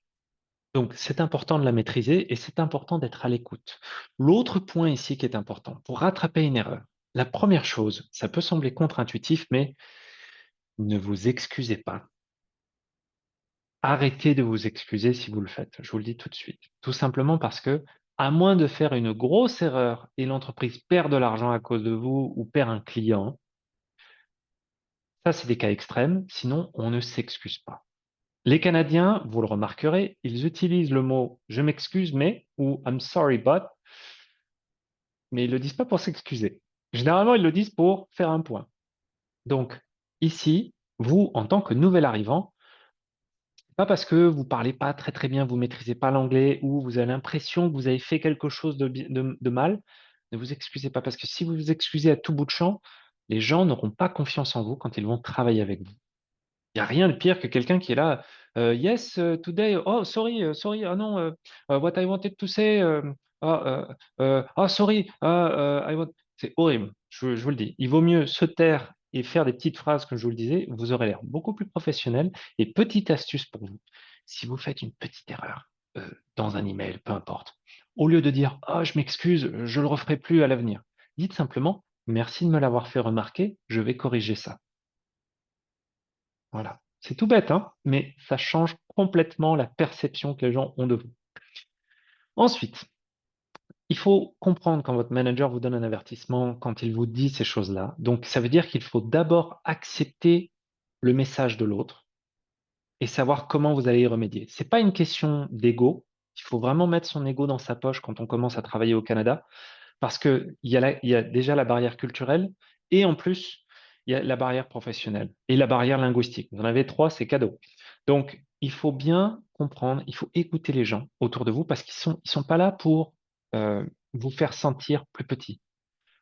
Donc, c'est important de la maîtriser et c'est important d'être à l'écoute. L'autre point ici qui est important, pour rattraper une erreur, la première chose, ça peut sembler contre-intuitif, mais ne vous excusez pas. Arrêtez de vous excuser si vous le faites. Je vous le dis tout de suite. Tout simplement parce que, à moins de faire une grosse erreur et l'entreprise perd de l'argent à cause de vous ou perd un client, ça c'est des cas extrêmes, sinon on ne s'excuse pas. Les Canadiens, vous le remarquerez, ils utilisent le mot je m'excuse mais ou I'm sorry but, mais ils ne le disent pas pour s'excuser. Généralement, ils le disent pour faire un point. Donc, ici, vous, en tant que nouvel arrivant, pas parce que vous parlez pas très très bien, vous maîtrisez pas l'anglais ou vous avez l'impression que vous avez fait quelque chose de mal, ne vous excusez pas parce que si vous vous excusez à tout bout de champ, les gens n'auront pas confiance en vous quand ils vont travailler avec vous. Il n'y a rien de pire que quelqu'un qui est là. Yes, today. Oh, sorry, sorry. Ah non, what I wanted to say. Sorry. C'est horrible. Je vous le dis. Il vaut mieux se taire et faire des petites phrases, comme je vous le disais. Vous aurez l'air beaucoup plus professionnel. Et petite astuce pour vous. Si vous faites une petite erreur dans un email, peu importe, au lieu de dire «Ah, je m'excuse, je le referai plus à l'avenir», dites simplement «Merci de me l'avoir fait remarquer, je vais corriger ça». Voilà. C'est tout bête, hein, mais ça change complètement la perception que les gens ont de vous. Ensuite, il faut comprendre quand votre manager vous donne un avertissement, quand il vous dit ces choses-là. Donc, ça veut dire qu'il faut d'abord accepter le message de l'autre et savoir comment vous allez y remédier. C'est pas une question d'ego. Il faut vraiment mettre son ego dans sa poche quand on commence à travailler au Canada. Parce il y a déjà la barrière culturelle et en plus, il y a la barrière professionnelle et la barrière linguistique. Vous en avez trois, c'est cadeau. Donc, il faut bien comprendre, il faut écouter les gens autour de vous parce ils sont pas là pour vous faire sentir plus petit.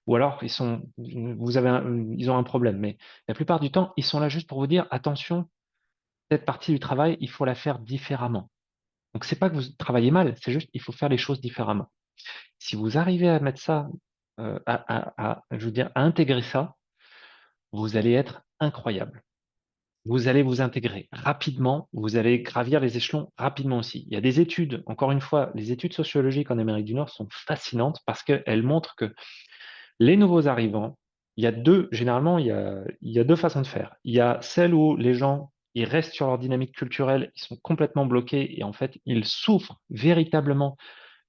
Ou alors, ils ont un problème. Mais la plupart du temps, ils sont là juste pour vous dire, attention, cette partie du travail, il faut la faire différemment. Donc, c'est pas que vous travaillez mal, c'est juste, il faut faire les choses différemment. Si vous arrivez à mettre ça, je veux dire, à intégrer ça, vous allez être incroyable. Vous allez vous intégrer rapidement, vous allez gravir les échelons rapidement aussi. Il y a des études, encore une fois, les études sociologiques en Amérique du Nord sont fascinantes parce qu'elles montrent que les nouveaux arrivants, généralement, il y a deux façons de faire. Il y a celle où les gens, ils restent sur leur dynamique culturelle, ils sont complètement bloqués et en fait, ils souffrent véritablement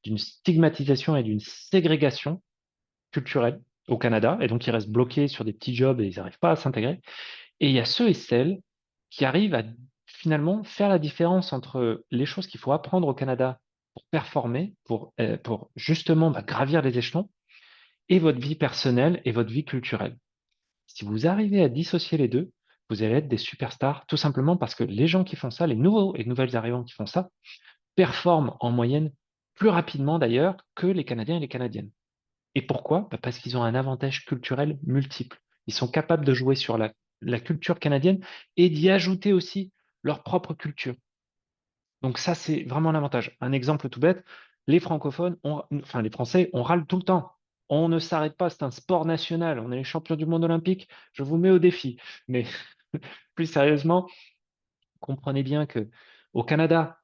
d'une stigmatisation et d'une ségrégation culturelle au Canada, et donc ils restent bloqués sur des petits jobs et ils n'arrivent pas à s'intégrer. Et il y a ceux et celles qui arrivent à finalement faire la différence entre les choses qu'il faut apprendre au Canada pour performer, pour justement gravir les échelons, et votre vie personnelle et votre vie culturelle. Si vous arrivez à dissocier les deux, vous allez être des superstars, tout simplement parce que les gens qui font ça, les nouveaux et nouvelles arrivants qui font ça, performent en moyenne plus rapidement d'ailleurs que les Canadiens et les Canadiennes. Et pourquoi? Parce qu'ils ont un avantage culturel multiple. Ils sont capables de jouer sur la culture canadienne et d'y ajouter aussi leur propre culture. Donc ça, c'est vraiment l'avantage. Un exemple tout bête, les francophones, enfin les Français, on râle tout le temps. On ne s'arrête pas, c'est un sport national. On est les champions du monde olympique. Je vous mets au défi. Mais plus sérieusement, comprenez bien que au Canada,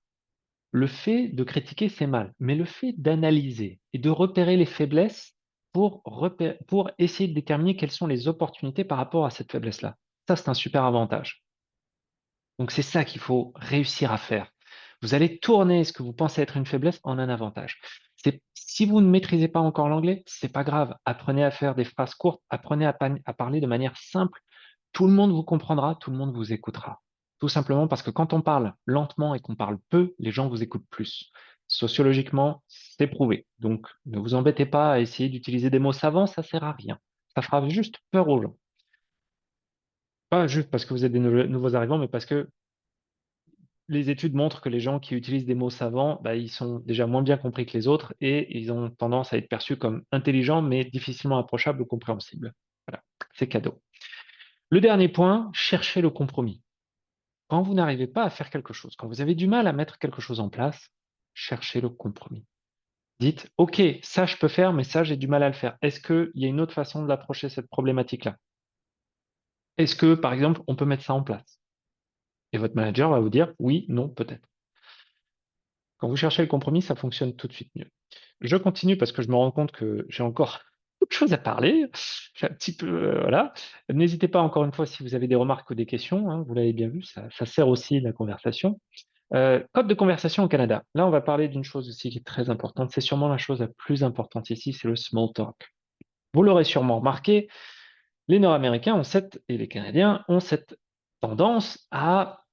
le fait de critiquer, c'est mal, mais le fait d'analyser et de repérer les faiblesses pour essayer de déterminer quelles sont les opportunités par rapport à cette faiblesse-là, ça, c'est un super avantage. Donc, c'est ça qu'il faut réussir à faire. Vous allez tourner ce que vous pensez être une faiblesse en un avantage. Si vous ne maîtrisez pas encore l'anglais, c'est pas grave. Apprenez à faire des phrases courtes, apprenez à parler de manière simple. Tout le monde vous comprendra, tout le monde vous écoutera. Tout simplement parce que quand on parle lentement et qu'on parle peu, les gens vous écoutent plus. Sociologiquement, c'est prouvé. Donc, ne vous embêtez pas à essayer d'utiliser des mots savants, ça sert à rien. Ça fera juste peur aux gens. Pas juste parce que vous êtes des nouveaux arrivants, mais parce que les études montrent que les gens qui utilisent des mots savants, ils sont déjà moins bien compris que les autres et ils ont tendance à être perçus comme intelligents, mais difficilement approchables ou compréhensibles. Voilà, c'est cadeau. Le dernier point, cherchez le compromis. Quand vous n'arrivez pas à faire quelque chose, quand vous avez du mal à mettre quelque chose en place, cherchez le compromis. Dites, OK, ça je peux faire, mais ça j'ai du mal à le faire. Est-ce qu'il y a une autre façon de l'approcher cette problématique-là? Est-ce que, par exemple, on peut mettre ça en place? Et votre manager va vous dire oui, non, peut-être. Quand vous cherchez le compromis, ça fonctionne tout de suite mieux. Je continue parce que je me rends compte que j'ai encore beaucoup de choses à parler. J'ai un petit peu, voilà. N'hésitez pas encore une fois si vous avez des remarques ou des questions, hein, vous l'avez bien vu, ça sert aussi la conversation. Code de conversation au Canada. Là, on va parler d'une chose aussi qui est très importante. C'est sûrement la chose la plus importante ici, c'est le small talk. Vous l'aurez sûrement remarqué, les Nord-Américains ont cette, et les Canadiens ont cette tendance à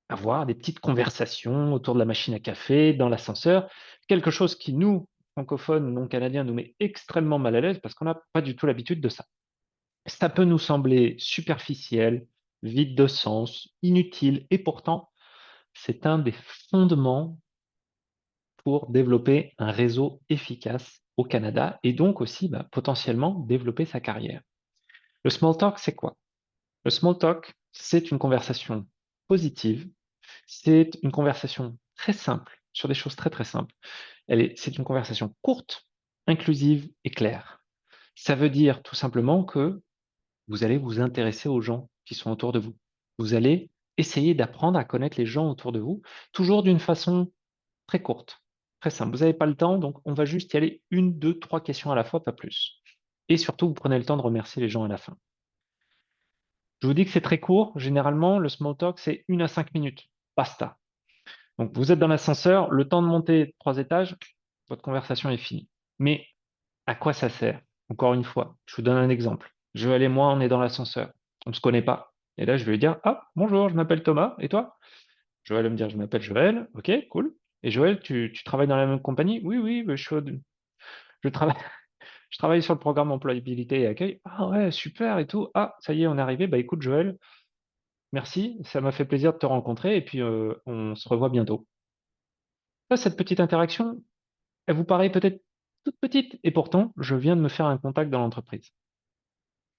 avoir des petites conversations autour de la machine à café, dans l'ascenseur, quelque chose qui nous, francophones, non canadiens, nous met extrêmement mal à l'aise parce qu'on n'a pas du tout l'habitude de ça. Ça peut nous sembler superficiel, vide de sens, inutile, et pourtant, c'est un des fondements pour développer un réseau efficace au Canada et donc aussi potentiellement développer sa carrière. Le small talk, c'est quoi? Le small talk, c'est une conversation positive, c'est une conversation très simple, sur des choses très très simples. C'est une conversation courte, inclusive et claire. Ça veut dire tout simplement que vous allez vous intéresser aux gens qui sont autour de vous. Vous allez essayer d'apprendre à connaître les gens autour de vous, toujours d'une façon très courte, très simple. Vous n'avez pas le temps, donc on va juste y aller une, deux, trois questions à la fois, pas plus. Et surtout, vous prenez le temps de remercier les gens à la fin. Je vous dis que c'est très court. Généralement, le small talk, c'est 1 à 5 minutes. Basta. Donc, vous êtes dans l'ascenseur, le temps de monter 3 étages, votre conversation est finie. Mais à quoi ça sert? Encore une fois, je vous donne un exemple. Joël et moi, on est dans l'ascenseur. On ne se connaît pas. Et là, je vais lui dire, ah, bonjour, je m'appelle Thomas. Et toi? Joël va me dire, je m'appelle Joël. OK, cool. Et Joël, tu travailles dans la même compagnie? Oui, oui, je travaille, je travaille sur le programme employabilité et accueil. Ah ouais, super et tout. Ah, ça y est, on est arrivé. Bah écoute, Joël, merci, ça m'a fait plaisir de te rencontrer et puis on se revoit bientôt. Là, cette petite interaction, elle vous paraît peut-être toute petite et pourtant, je viens de me faire un contact dans l'entreprise.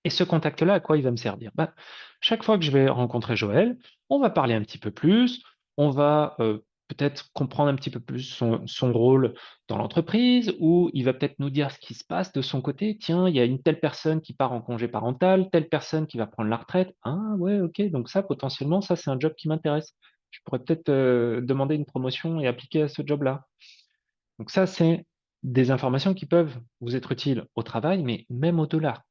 Et ce contact-là, à quoi il va me servir? Bah, chaque fois que je vais rencontrer Joël, on va parler un petit peu plus, on va peut-être comprendre un petit peu plus son rôle dans l'entreprise, ou il va peut-être nous dire ce qui se passe de son côté. Tiens, il y a une telle personne qui part en congé parental, telle personne qui va prendre la retraite. Ah ouais, ok, donc ça, potentiellement, ça, c'est un job qui m'intéresse. Je pourrais peut-être demander une promotion et appliquer à ce job-là. Donc ça, c'est des informations qui peuvent vous être utiles au travail, mais même au-delà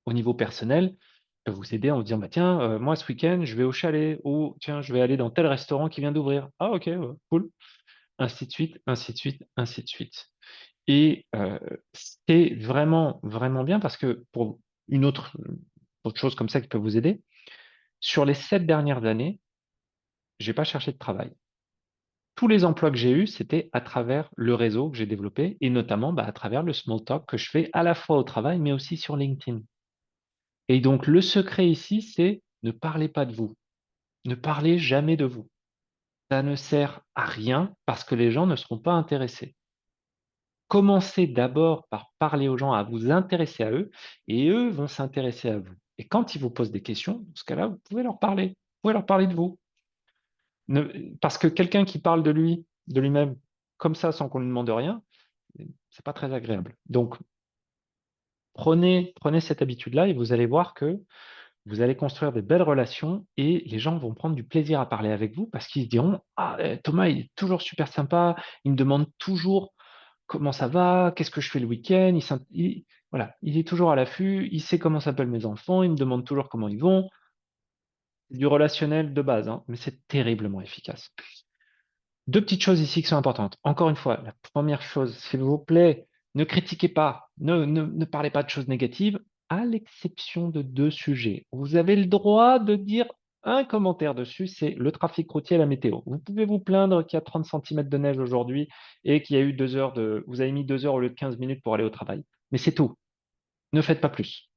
au niveau personnel, peut vous aider en vous disant: «Bah, tiens, moi ce week-end, je vais au chalet» ou «Tiens, je vais aller dans tel restaurant qui vient d'ouvrir». «Ah OK, ouais, cool». Ainsi de suite, ainsi de suite, ainsi de suite. Et c'est vraiment, vraiment bien parce que pour une autre chose comme ça qui peut vous aider, sur les 7 dernières années, j'ai pas cherché de travail. Tous les emplois que j'ai eus, c'était à travers le réseau que j'ai développé et notamment, à travers le small talk que je fais à la fois au travail, mais aussi sur LinkedIn. Et donc le secret ici, c'est ne parlez pas de vous. Ne parlez jamais de vous. Ça ne sert à rien parce que les gens ne seront pas intéressés. Commencez d'abord par parler aux gens, à vous intéresser à eux, et eux vont s'intéresser à vous. Et quand ils vous posent des questions, dans ce cas-là, vous pouvez leur parler. Vous pouvez leur parler de vous. Parce que quelqu'un qui parle de lui, de lui-même, comme ça, sans qu'on lui demande rien, c'est pas très agréable. Donc, prenez cette habitude-là et vous allez voir que vous allez construire des belles relations et les gens vont prendre du plaisir à parler avec vous parce qu'ils se diront: «Ah, Thomas, il est toujours super sympa, il me demande toujours comment ça va, qu'est-ce que je fais le week-end, voilà, il est toujours à l'affût, il sait comment s'appellent mes enfants, il me demande toujours comment ils vont». C'est du relationnel de base, hein, mais c'est terriblement efficace. 2 petites choses ici qui sont importantes. Encore une fois, la première chose, s'il vous plaît, ne critiquez pas, ne parlez pas de choses négatives, à l'exception de 2 sujets. Vous avez le droit de dire un commentaire dessus, c'est le trafic routier et la météo. Vous pouvez vous plaindre qu'il y a 30 centimètres de neige aujourd'hui et qu'il y a eu 2 heures de vous avez mis 2 heures au lieu de 15 minutes pour aller au travail. Mais c'est tout. Ne faites pas plus.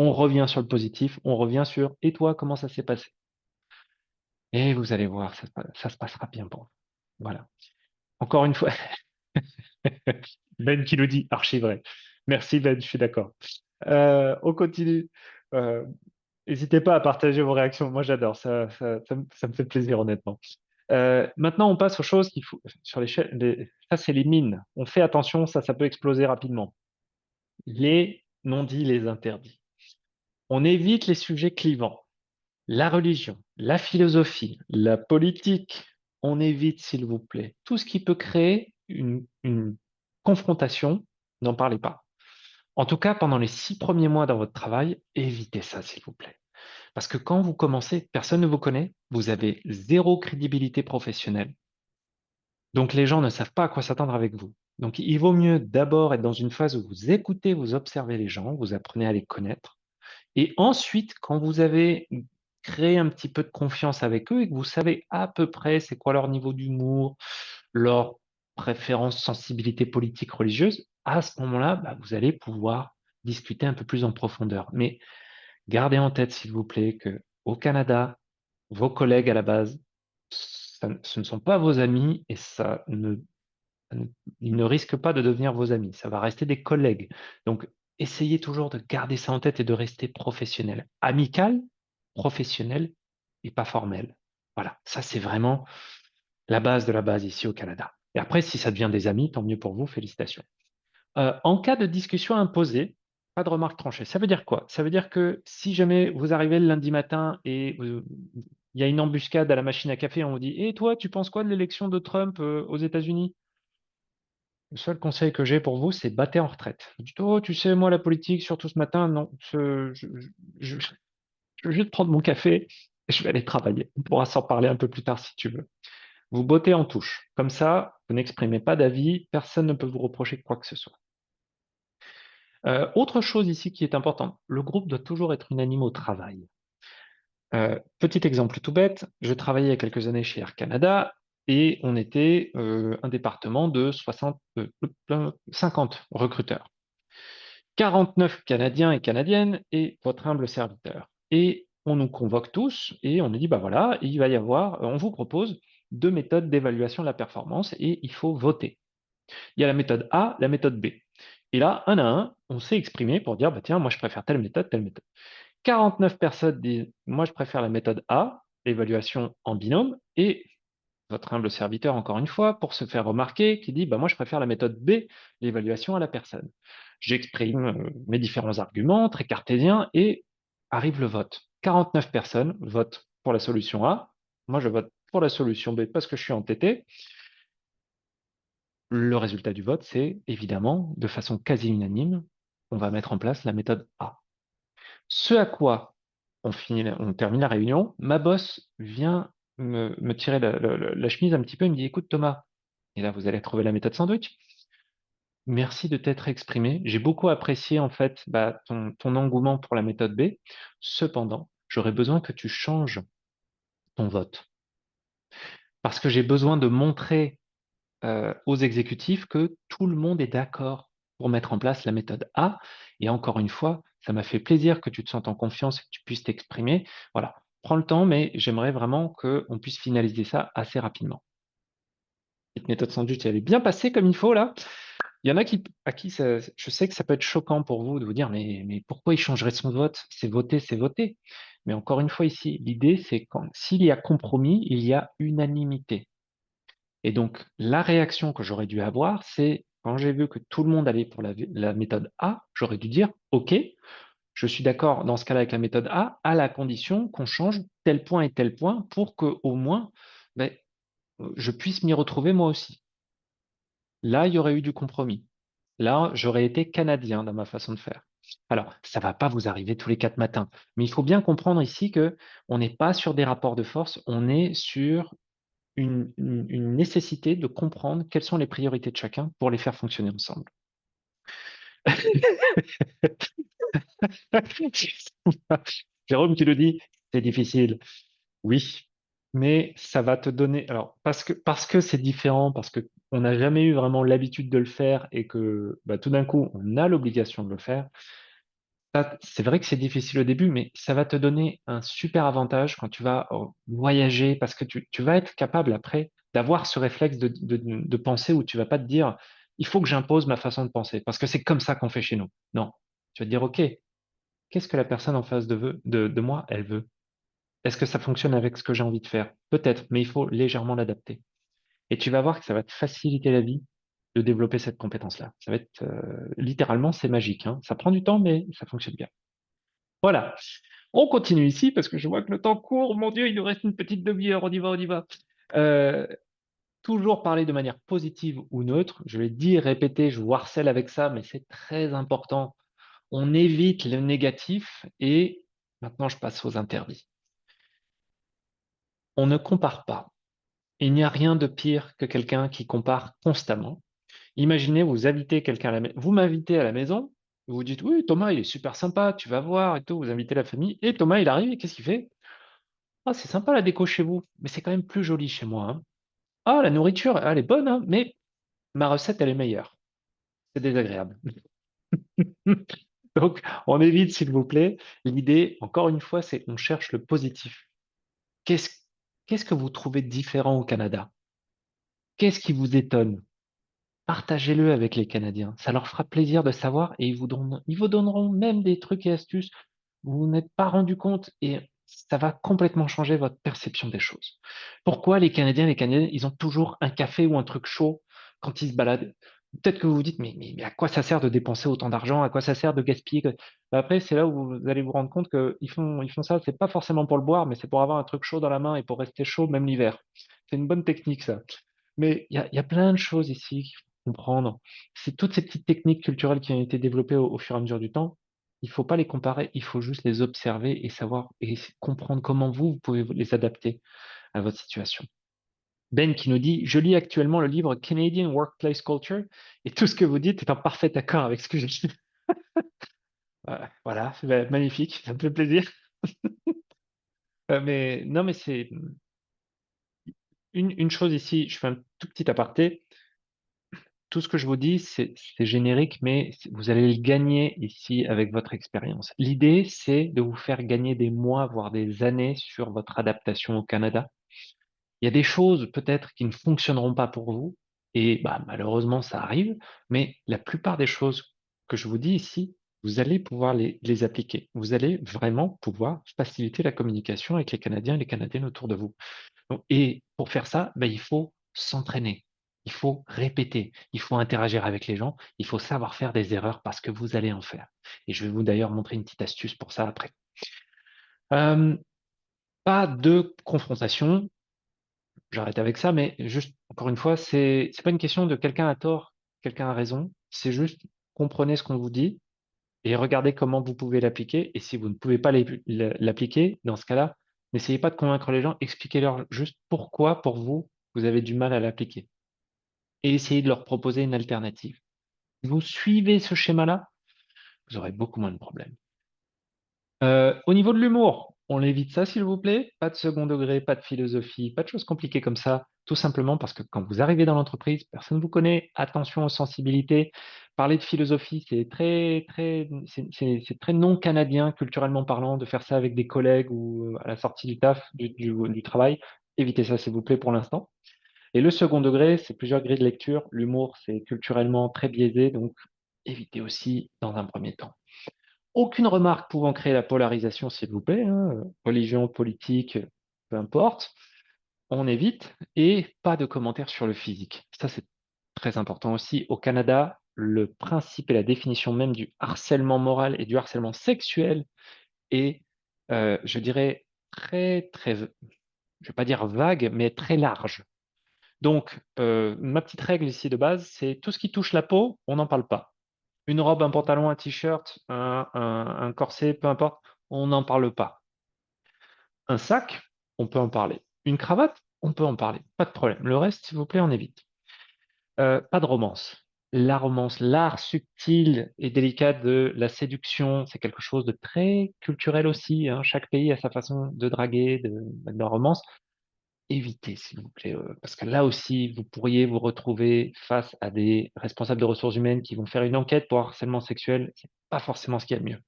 On revient sur le positif, on revient sur: «Et toi, comment ça s'est passé?» Et vous allez voir, ça se passera bien pour vous. Voilà. Encore une fois Ben qui nous dit archi vrai. Merci Ben, je suis d'accord. On continue. N'hésitez pas à partager vos réactions. Moi, j'adore. Ça me fait plaisir, honnêtement. Maintenant, on passe aux choses qu'il faut sur ça, c'est les mines. On fait attention, ça peut exploser rapidement. Les non-dits, les interdits. On évite les sujets clivants. La religion, la philosophie, la politique, on évite, s'il vous plaît. Tout ce qui peut créer une confrontation, n'en parlez pas. En tout cas, pendant les 6 premiers mois dans votre travail, évitez ça, s'il vous plaît. Parce que quand vous commencez, personne ne vous connaît, vous avez zéro crédibilité professionnelle. Donc les gens ne savent pas à quoi s'attendre avec vous. Donc il vaut mieux d'abord être dans une phase où vous écoutez, vous observez les gens, vous apprenez à les connaître. Et ensuite, quand vous avez créé un petit peu de confiance avec eux et que vous savez à peu près c'est quoi leur niveau d'humour, leur préférence, sensibilité politique, religieuse, à ce moment-là, bah, vous allez pouvoir discuter un peu plus en profondeur. Mais gardez en tête, s'il vous plaît, que au Canada, vos collègues à la base, ce ne sont pas vos amis et ils ne risquent pas de devenir vos amis. Ça va rester des collègues. Donc, essayez toujours de garder ça en tête et de rester professionnel. Amical, professionnel et pas formel. Voilà, ça c'est vraiment la base de la base ici au Canada. Et après, si ça devient des amis, tant mieux pour vous, félicitations. En cas de discussion imposée, pas de remarques tranchées. Ça veut dire quoi? Ça veut dire que si jamais vous arrivez le lundi matin et il y a une embuscade à la machine à café, on vous dit, et toi, tu penses quoi de l'élection de Trump aux États-Unis? Le seul conseil que j'ai pour vous, c'est battez en retraite. Vous dites, oh, tu sais, moi, la politique, surtout ce matin, non, je vais juste prendre mon café et je vais aller travailler. On pourra s'en parler un peu plus tard si tu veux. Vous bottez en touche. Comme ça, vous n'exprimez pas d'avis, personne ne peut vous reprocher quoi que ce soit. Autre chose ici qui est importante, le groupe doit toujours être unanime au travail. Petit exemple tout bête, je travaillais il y a quelques années chez Air Canada et on était un département de 50 recruteurs. 49 Canadiens et Canadiennes et votre humble serviteur. Et on nous convoque tous et on nous dit, bah voilà, il va y avoir, on vous propose 2 méthodes d'évaluation de la performance et il faut voter. Il y a la méthode A, la méthode B. Et là, un à un, on s'est exprimé pour dire, bah tiens, moi je préfère telle méthode, telle méthode. 49 personnes disent, moi je préfère la méthode A, l'évaluation en binôme, et votre humble serviteur, encore une fois, pour se faire remarquer, qui dit, bah moi je préfère la méthode B, l'évaluation à la personne. J'exprime mes différents arguments, très cartésiens, et arrive le vote. 49 personnes votent pour la solution A, moi je vote pour la solution B parce que je suis entêté. Le résultat du vote, c'est évidemment, de façon quasi unanime, on va mettre en place la méthode A. Ce à quoi on termine la réunion, ma boss vient me tirer la chemise un petit peu et me dit, écoute Thomas, et là vous allez trouver la méthode sandwich. Merci de t'être exprimé. J'ai beaucoup apprécié en fait bah, ton engouement pour la méthode B. Cependant, j'aurais besoin que tu changes ton vote parce que j'ai besoin de montrer aux exécutifs que tout le monde est d'accord pour mettre en place la méthode A. Et encore une fois, ça m'a fait plaisir que tu te sentes en confiance et que tu puisses t'exprimer. Voilà, prends le temps, mais j'aimerais vraiment qu'on puisse finaliser ça assez rapidement. Cette méthode sandwich, elle est bien passée comme il faut là. Il y en a à qui je sais que ça peut être choquant pour vous de vous dire, mais pourquoi il changerait son vote? C'est voté, c'est voté. Mais encore une fois ici, l'idée, c'est quand s'il y a compromis, il y a unanimité. Et donc, la réaction que j'aurais dû avoir, c'est quand j'ai vu que tout le monde allait pour la méthode A, j'aurais dû dire, OK, je suis d'accord dans ce cas-là avec la méthode A, à la condition qu'on change tel point et tel point pour que au moins ben, je puisse m'y retrouver moi aussi. Là, il y aurait eu du compromis. Là, j'aurais été canadien dans ma façon de faire. Alors, ça va pas vous arriver tous les 4 matins, mais il faut bien comprendre ici que on n'est pas sur des rapports de force, on est sur une nécessité de comprendre quelles sont les priorités de chacun pour les faire fonctionner ensemble. Jérôme qui le dit, c'est difficile. Oui, mais ça va te donner. Alors, parce que c'est différent, parce que on n'a jamais eu vraiment l'habitude de le faire et que bah, tout d'un coup, on a l'obligation de le faire. C'est vrai que c'est difficile au début, mais ça va te donner un super avantage quand tu vas voyager, parce que tu vas être capable après d'avoir ce réflexe de penser où tu vas pas te dire, il faut que j'impose ma façon de penser, parce que c'est comme ça qu'on fait chez nous. Non, tu vas te dire, OK, qu'est-ce que la personne en face de moi, elle veut? Est-ce que ça fonctionne avec ce que j'ai envie de faire? Peut-être, mais il faut légèrement l'adapter. Et tu vas voir que ça va te faciliter la vie de développer cette compétence-là. Ça va être littéralement, c'est magique, hein. Ça prend du temps, mais ça fonctionne bien. Voilà. On continue ici parce que je vois que le temps court. Mon Dieu, il nous reste une petite demi-heure. On y va, on y va. Euh, Toujours parler de manière positive ou neutre. Je l'ai dit, répété, je vous harcèle avec ça, mais c'est très important. On évite le négatif et maintenant je passe aux interdits. On ne compare pas. Il n'y a rien de pire que quelqu'un qui compare constamment. Imaginez, vous invitez quelqu'un à la maison, vous m'invitez à la maison, vous vous dites, oui, Thomas, il est super sympa, tu vas voir et tout, vous invitez la famille, et Thomas, il arrive, et qu'est-ce qu'il fait? Ah, c'est sympa la déco chez vous, mais c'est quand même plus joli chez moi, hein. Ah, la nourriture, elle est bonne, hein, mais ma recette, elle est meilleure. C'est désagréable. Donc, on évite, s'il vous plaît. L'idée, encore une fois, c'est on cherche le positif. Qu'est-ce qu'est-ce que vous trouvez de différent au Canada? Qu'est-ce qui vous étonne? Partagez-le avec les Canadiens. Ça leur fera plaisir de savoir et ils vous donneront même des trucs et astuces où vous n'êtes pas rendu compte et ça va complètement changer votre perception des choses. Pourquoi les Canadiens, les Canadiennes, ils ont toujours un café ou un truc chaud quand ils se baladent? Peut-être que vous vous dites, mais à quoi ça sert de dépenser autant d'argent? À quoi ça sert de gaspiller? Ben après, c'est là où vous allez vous rendre compte qu'ils font ça, c'est pas forcément pour le boire, mais c'est pour avoir un truc chaud dans la main et pour rester chaud même l'hiver. C'est une bonne technique, ça. Mais il y a plein de choses ici qu'il faut comprendre. C'est toutes ces petites techniques culturelles qui ont été développées au fur et à mesure du temps. Il ne faut pas les comparer, il faut juste les observer et savoir et comprendre comment vous pouvez les adapter à votre situation. Ben qui nous dit, je lis actuellement le livre Canadian Workplace Culture et tout ce que vous dites est en parfait accord avec ce que je dis. Voilà, ben, magnifique, ça me fait plaisir. Mais non, mais c'est une chose ici, je fais un tout petit aparté. Tout ce que je vous dis, c'est générique, mais vous allez le gagner ici avec votre expérience. L'idée, c'est de vous faire gagner des mois, voire des années sur votre adaptation au Canada. Il y a des choses peut-être qui ne fonctionneront pas pour vous, et bah, malheureusement, ça arrive, mais la plupart des choses que je vous dis ici, vous allez pouvoir les appliquer. Vous allez vraiment pouvoir faciliter la communication avec les Canadiens et les Canadiennes autour de vous. Et pour faire ça, ben, il faut s'entraîner, il faut répéter, il faut interagir avec les gens, il faut savoir faire des erreurs parce que vous allez en faire. Et je vais vous d'ailleurs montrer une petite astuce pour ça après. Euh, Pas de confrontation, j'arrête avec ça, mais juste, encore une fois, c'est pas une question de quelqu'un a tort, quelqu'un a raison, c'est juste comprenez ce qu'on vous dit et regardez comment vous pouvez l'appliquer. Et si vous ne pouvez pas l'appliquer, dans ce cas-là, n'essayez pas de convaincre les gens, expliquez-leur juste pourquoi, pour vous, vous avez du mal à l'appliquer. Et essayez de leur proposer une alternative. Si vous suivez ce schéma-là, vous aurez beaucoup moins de problèmes. Au niveau de l'humour, on évite ça, s'il vous plaît. Pas de second degré, pas de philosophie, pas de choses compliquées comme ça. Tout simplement parce que quand vous arrivez dans l'entreprise, personne ne vous connaît. Attention aux sensibilités. Parler de philosophie, c'est très non canadien, culturellement parlant, de faire ça avec des collègues ou à la sortie du taf, du travail. Évitez ça, s'il vous plaît, pour l'instant. Et le second degré, c'est plusieurs grilles de lecture. L'humour, c'est culturellement très biaisé, donc évitez aussi dans un premier temps. Aucune remarque pouvant créer la polarisation, s'il vous plaît, hein, religion, politique, peu importe, on évite, et pas de commentaires sur le physique. Ça, c'est très important aussi. Au Canada, le principe et la définition même du harcèlement moral et du harcèlement sexuel est, je dirais, très, je vais pas dire vague, mais très large. Donc, ma petite règle ici de base, c'est tout ce qui touche la peau, on n'en parle pas. Une robe, un pantalon, un t-shirt, un corset, peu importe, on n'en parle pas. Un sac, on peut en parler. Une cravate, on peut en parler. Pas de problème. Le reste, s'il vous plaît, on évite. Pas de romance. La romance, l'art subtil et délicat de la séduction, c'est quelque chose de très culturel aussi, hein. Chaque pays a sa façon de draguer, de la romance. Évitez, s'il vous plaît, parce que là aussi, vous pourriez vous retrouver face à des responsables de ressources humaines qui vont faire une enquête pour harcèlement sexuel. C'est pas forcément ce qu'il y a de mieux.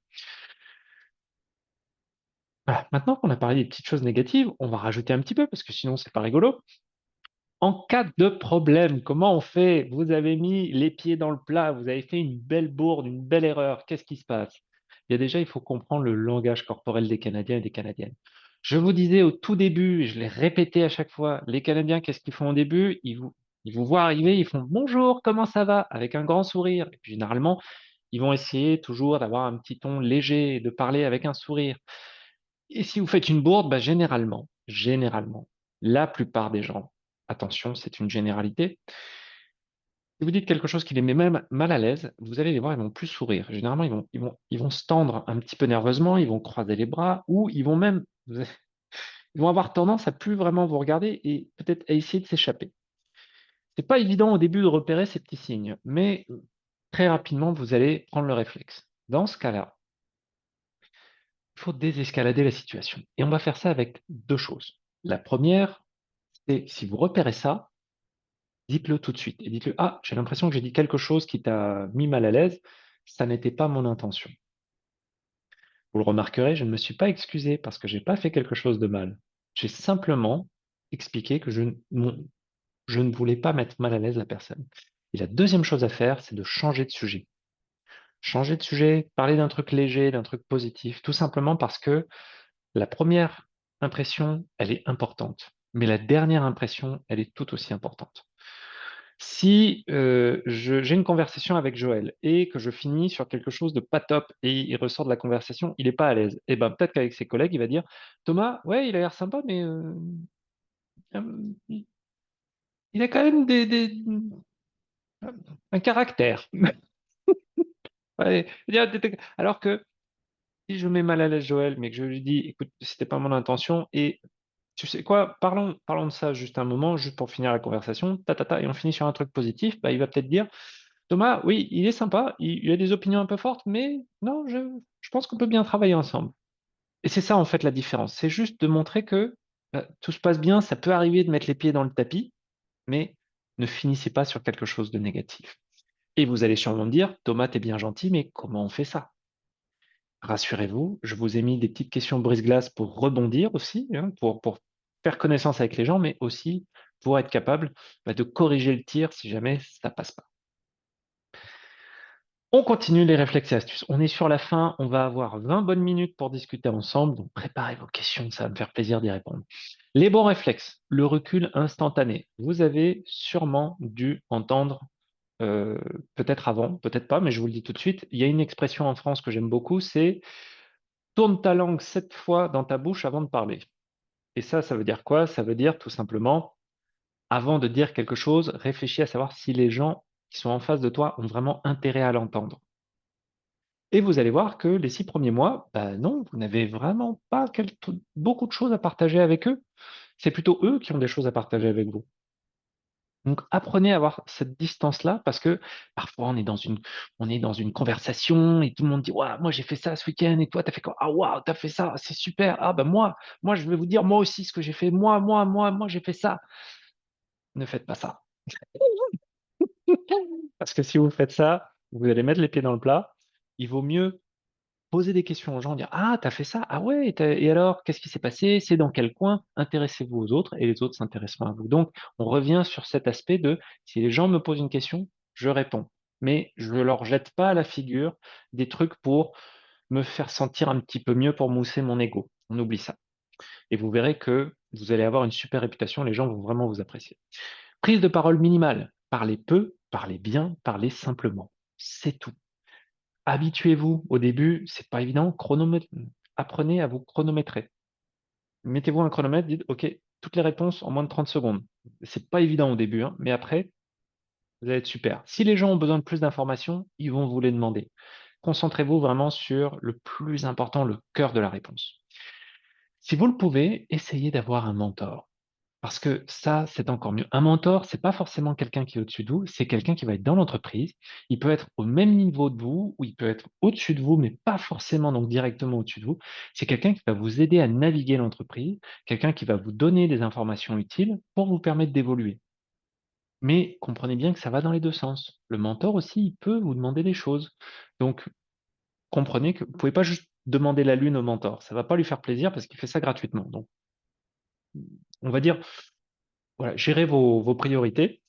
Voilà, maintenant qu'on a parlé des petites choses négatives, on va rajouter un petit peu parce que sinon c'est pas rigolo. En cas de problème, comment on fait? Vous avez mis les pieds dans le plat, vous avez fait une belle bourde, une belle erreur. Qu'est-ce qui se passe? Il faut comprendre le langage corporel des Canadiens et des Canadiennes. Je vous disais au tout début, et je l'ai répété à chaque fois, les Canadiens, qu'est-ce qu'ils font au début? Ils vous voient arriver, ils font: «Bonjour, comment ça va?» avec un grand sourire et puis généralement, ils vont essayer toujours d'avoir un petit ton léger et de parler avec un sourire et si vous faites une bourde, bah, généralement, la plupart des gens, attention, c'est une généralité, si vous dites quelque chose qui les met même mal à l'aise, vous allez les voir, ils vont plus sourire. Généralement, ils vont se tendre un petit peu nerveusement, ils vont croiser les bras ou ils vont même ils vont avoir tendance à plus vraiment vous regarder et peut-être à essayer de s'échapper. C'est pas évident au début de repérer ces petits signes, mais très rapidement, vous allez prendre le réflexe. Dans ce cas-là, il faut désescalader la situation et on va faire ça avec 2 choses. La première, c'est si vous repérez ça, dites-le tout de suite et dites-le: «Ah, j'ai l'impression que j'ai dit quelque chose qui t'a mis mal à l'aise, ça n'était pas mon intention». Vous le remarquerez, je ne me suis pas excusé parce que j'ai pas fait quelque chose de mal. J'ai simplement expliqué que je ne voulais pas mettre mal à l'aise la personne. Et la deuxième chose à faire, c'est de changer de sujet. Changer de sujet, parler d'un truc léger, d'un truc positif, tout simplement parce que la première impression, elle est importante, mais la dernière impression, elle est tout aussi importante. Si, j'ai une conversation avec Joël et que je finis sur quelque chose de pas top et il ressort de la conversation, il est pas à l'aise et ben, peut-être qu'avec ses collègues, il va dire: «Thomas, ouais, il a l'air sympa, mais, il a quand même un caractère». Ouais, alors que si je mets mal à l'aise Joël, mais que je lui dis: «Écoute, c'était pas mon intention et tu sais quoi? Parlons de ça juste un moment, juste pour finir la conversation, et on finit sur un truc positif», bah, il va peut-être dire: «Thomas, oui, il est sympa, il a des opinions un peu fortes, mais non, je pense qu'on peut bien travailler ensemble» et c'est ça, en fait, la différence. C'est juste de montrer que, tout se passe bien, ça peut arriver de mettre les pieds dans le tapis, mais ne finissez pas sur quelque chose de négatif et vous allez sûrement me dire: «Thomas, tu es bien gentil, mais comment on fait ça?» Rassurez-vous, je vous ai mis des petites questions brise-glace pour rebondir aussi, hein, pour faire connaissance avec les gens, mais aussi pour être capable, de corriger le tir si jamais ça passe pas. On continue les réflexes et astuces. On est sur la fin, on va avoir 20 bonnes minutes pour discuter ensemble, donc préparez vos questions, ça va me faire plaisir d'y répondre. Les bons réflexes, le recul instantané. Vous avez sûrement dû entendre, heu, peut-être avant, peut-être pas, mais je vous le dis tout de suite, il y a une expression en France que j'aime beaucoup, c'est: «Tourne ta langue 7 fois dans ta bouche avant de parler» et ça veut dire quoi? Ça veut dire tout simplement, avant de dire quelque chose, réfléchis à savoir si les gens qui sont en face de toi ont vraiment intérêt à l'entendre et vous allez voir que les 6 premiers mois, bah, non, vous n'avez vraiment pas beaucoup de choses à partager avec eux. C'est plutôt eux qui ont des choses à partager avec vous. Donc apprenez à avoir cette distance-là parce que parfois on est dans une conversation et tout le monde dit: «Waouh, moi j'ai fait ça ce week-end et toi tu as fait quoi? Ah waouh, tu as fait ça, c'est super. Ah bah moi je vais vous dire moi aussi ce que j'ai fait. Moi j'ai fait ça». Ne faites pas ça. Parce que si vous faites ça, vous allez mettre les pieds dans le plat. Il vaut mieux poser des questions aux gens, dire: «Ah, tu as fait ça? Ah ouais, et alors, qu'est-ce qui s'est passé? C'est dans quel coin?» Intéressez-vous aux autres et les autres s'intéresseront à vous. Donc on revient sur cet aspect de si les gens me posent une question, je réponds. Mais je ne leur jette pas à la figure des trucs pour me faire sentir un petit peu mieux, pour mousser mon ego. On oublie ça et vous verrez que vous allez avoir une super réputation, les gens vont vraiment vous apprécier. Prise de parole minimale, parlez peu, parlez bien, parlez simplement. C'est tout. Habituez-vous au début, c'est pas évident, apprenez à vous chronométrer. Mettez-vous un chronomètre, dites: «OK, toutes les réponses en moins de 30 secondes». C'est pas évident au début, hein, mais après, vous allez être super. Si les gens ont besoin de plus d'informations, ils vont vous les demander. Concentrez-vous vraiment sur le plus important, le cœur de la réponse. Si vous le pouvez, essayez d'avoir un mentor. Parce que ça, c'est encore mieux. Un mentor, c'est pas forcément quelqu'un qui est au-dessus de vous, c'est quelqu'un qui va être dans l'entreprise. Il peut être au même niveau de vous ou il peut être au-dessus de vous, mais pas forcément donc directement au-dessus de vous. C'est quelqu'un qui va vous aider à naviguer l'entreprise, quelqu'un qui va vous donner des informations utiles pour vous permettre d'évoluer. Mais comprenez bien que ça va dans les 2 sens. Le mentor aussi, il peut vous demander des choses. Donc comprenez que vous pouvez pas juste demander la lune au mentor. Ça va pas lui faire plaisir parce qu'il fait ça gratuitement. Donc on va dire, voilà, gérez vos priorités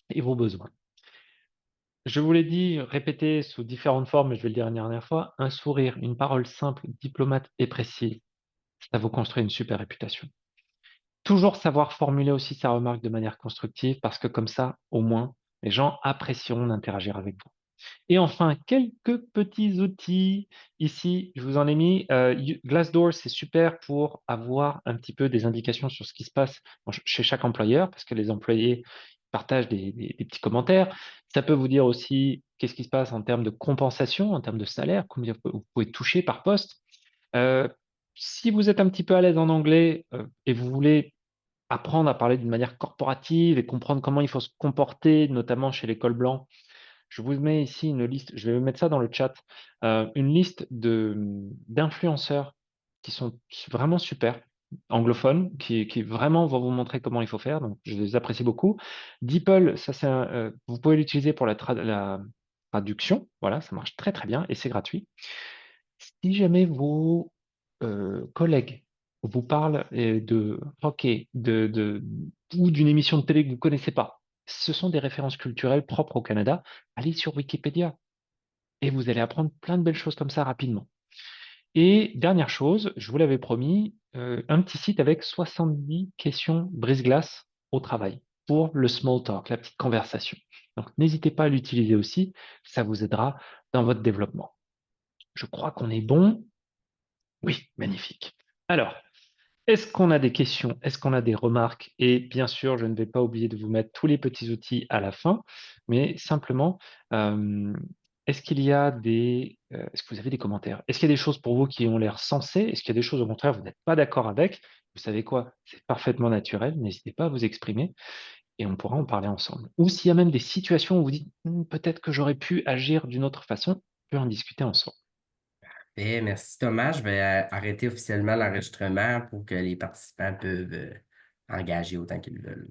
et vos besoins. Je vous l'ai dit, répété sous différentes formes, mais je vais le dire une dernière fois, un sourire, une parole simple, diplomate et précise, ça vous construit une super réputation. Toujours savoir formuler aussi sa remarque de manière constructive parce que comme ça, au moins, les gens apprécieront d'interagir avec vous. Et enfin, quelques petits outils. Ici, je vous en ai mis. Glassdoor, c'est super pour avoir un petit peu des indications sur ce qui se passe chez chaque employeur, parce que les employés partagent des petits commentaires. Ça peut vous dire aussi qu'est-ce qui se passe en termes de compensation, en termes de salaire, combien vous pouvez toucher par poste. Euh, si vous êtes un petit peu à l'aise en anglais et vous voulez apprendre à parler d'une manière corporative et comprendre comment il faut se comporter, notamment chez les cols blancs, je vous mets ici une liste, je vais vous mettre ça dans le chat, une liste d'influenceurs qui sont vraiment super, anglophones, qui vraiment vont vous montrer comment il faut faire. Donc, je les apprécie beaucoup. DeepL, ça c'est vous pouvez l'utiliser pour la traduction. Voilà, ça marche très très bien et c'est gratuit. Si jamais vos collègues vous parlent de hockey, ou d'une émission de télé que vous ne connaissez pas, ce sont des références culturelles propres au Canada, allez sur Wikipédia et vous allez apprendre plein de belles choses comme ça rapidement. Et dernière chose, je vous l'avais promis, un petit site avec 70 questions brise-glace au travail pour le small talk, la petite conversation. Donc n'hésitez pas à l'utiliser aussi, ça vous aidera dans votre développement. Je crois qu'on est bon. Oui, magnifique. Alors, est-ce qu'on a des questions? Est-ce qu'on a des remarques? Et bien sûr, je ne vais pas oublier de vous mettre tous les petits outils à la fin, mais simplement, euh, est-ce que vous avez des commentaires? Est-ce qu'il y a des choses pour vous qui ont l'air sensées? Est-ce qu'il y a des choses au contraire vous n'êtes pas d'accord avec? Vous savez quoi? C'est parfaitement naturel. N'hésitez pas à vous exprimer et on pourra en parler ensemble. Ou s'il y a même des situations où vous dites, peut-être que j'aurais pu agir d'une autre façon, on peut en discuter ensemble. Et merci Thomas, je vais arrêter officiellement l'enregistrement pour que les participants peuvent engager autant qu'ils veulent.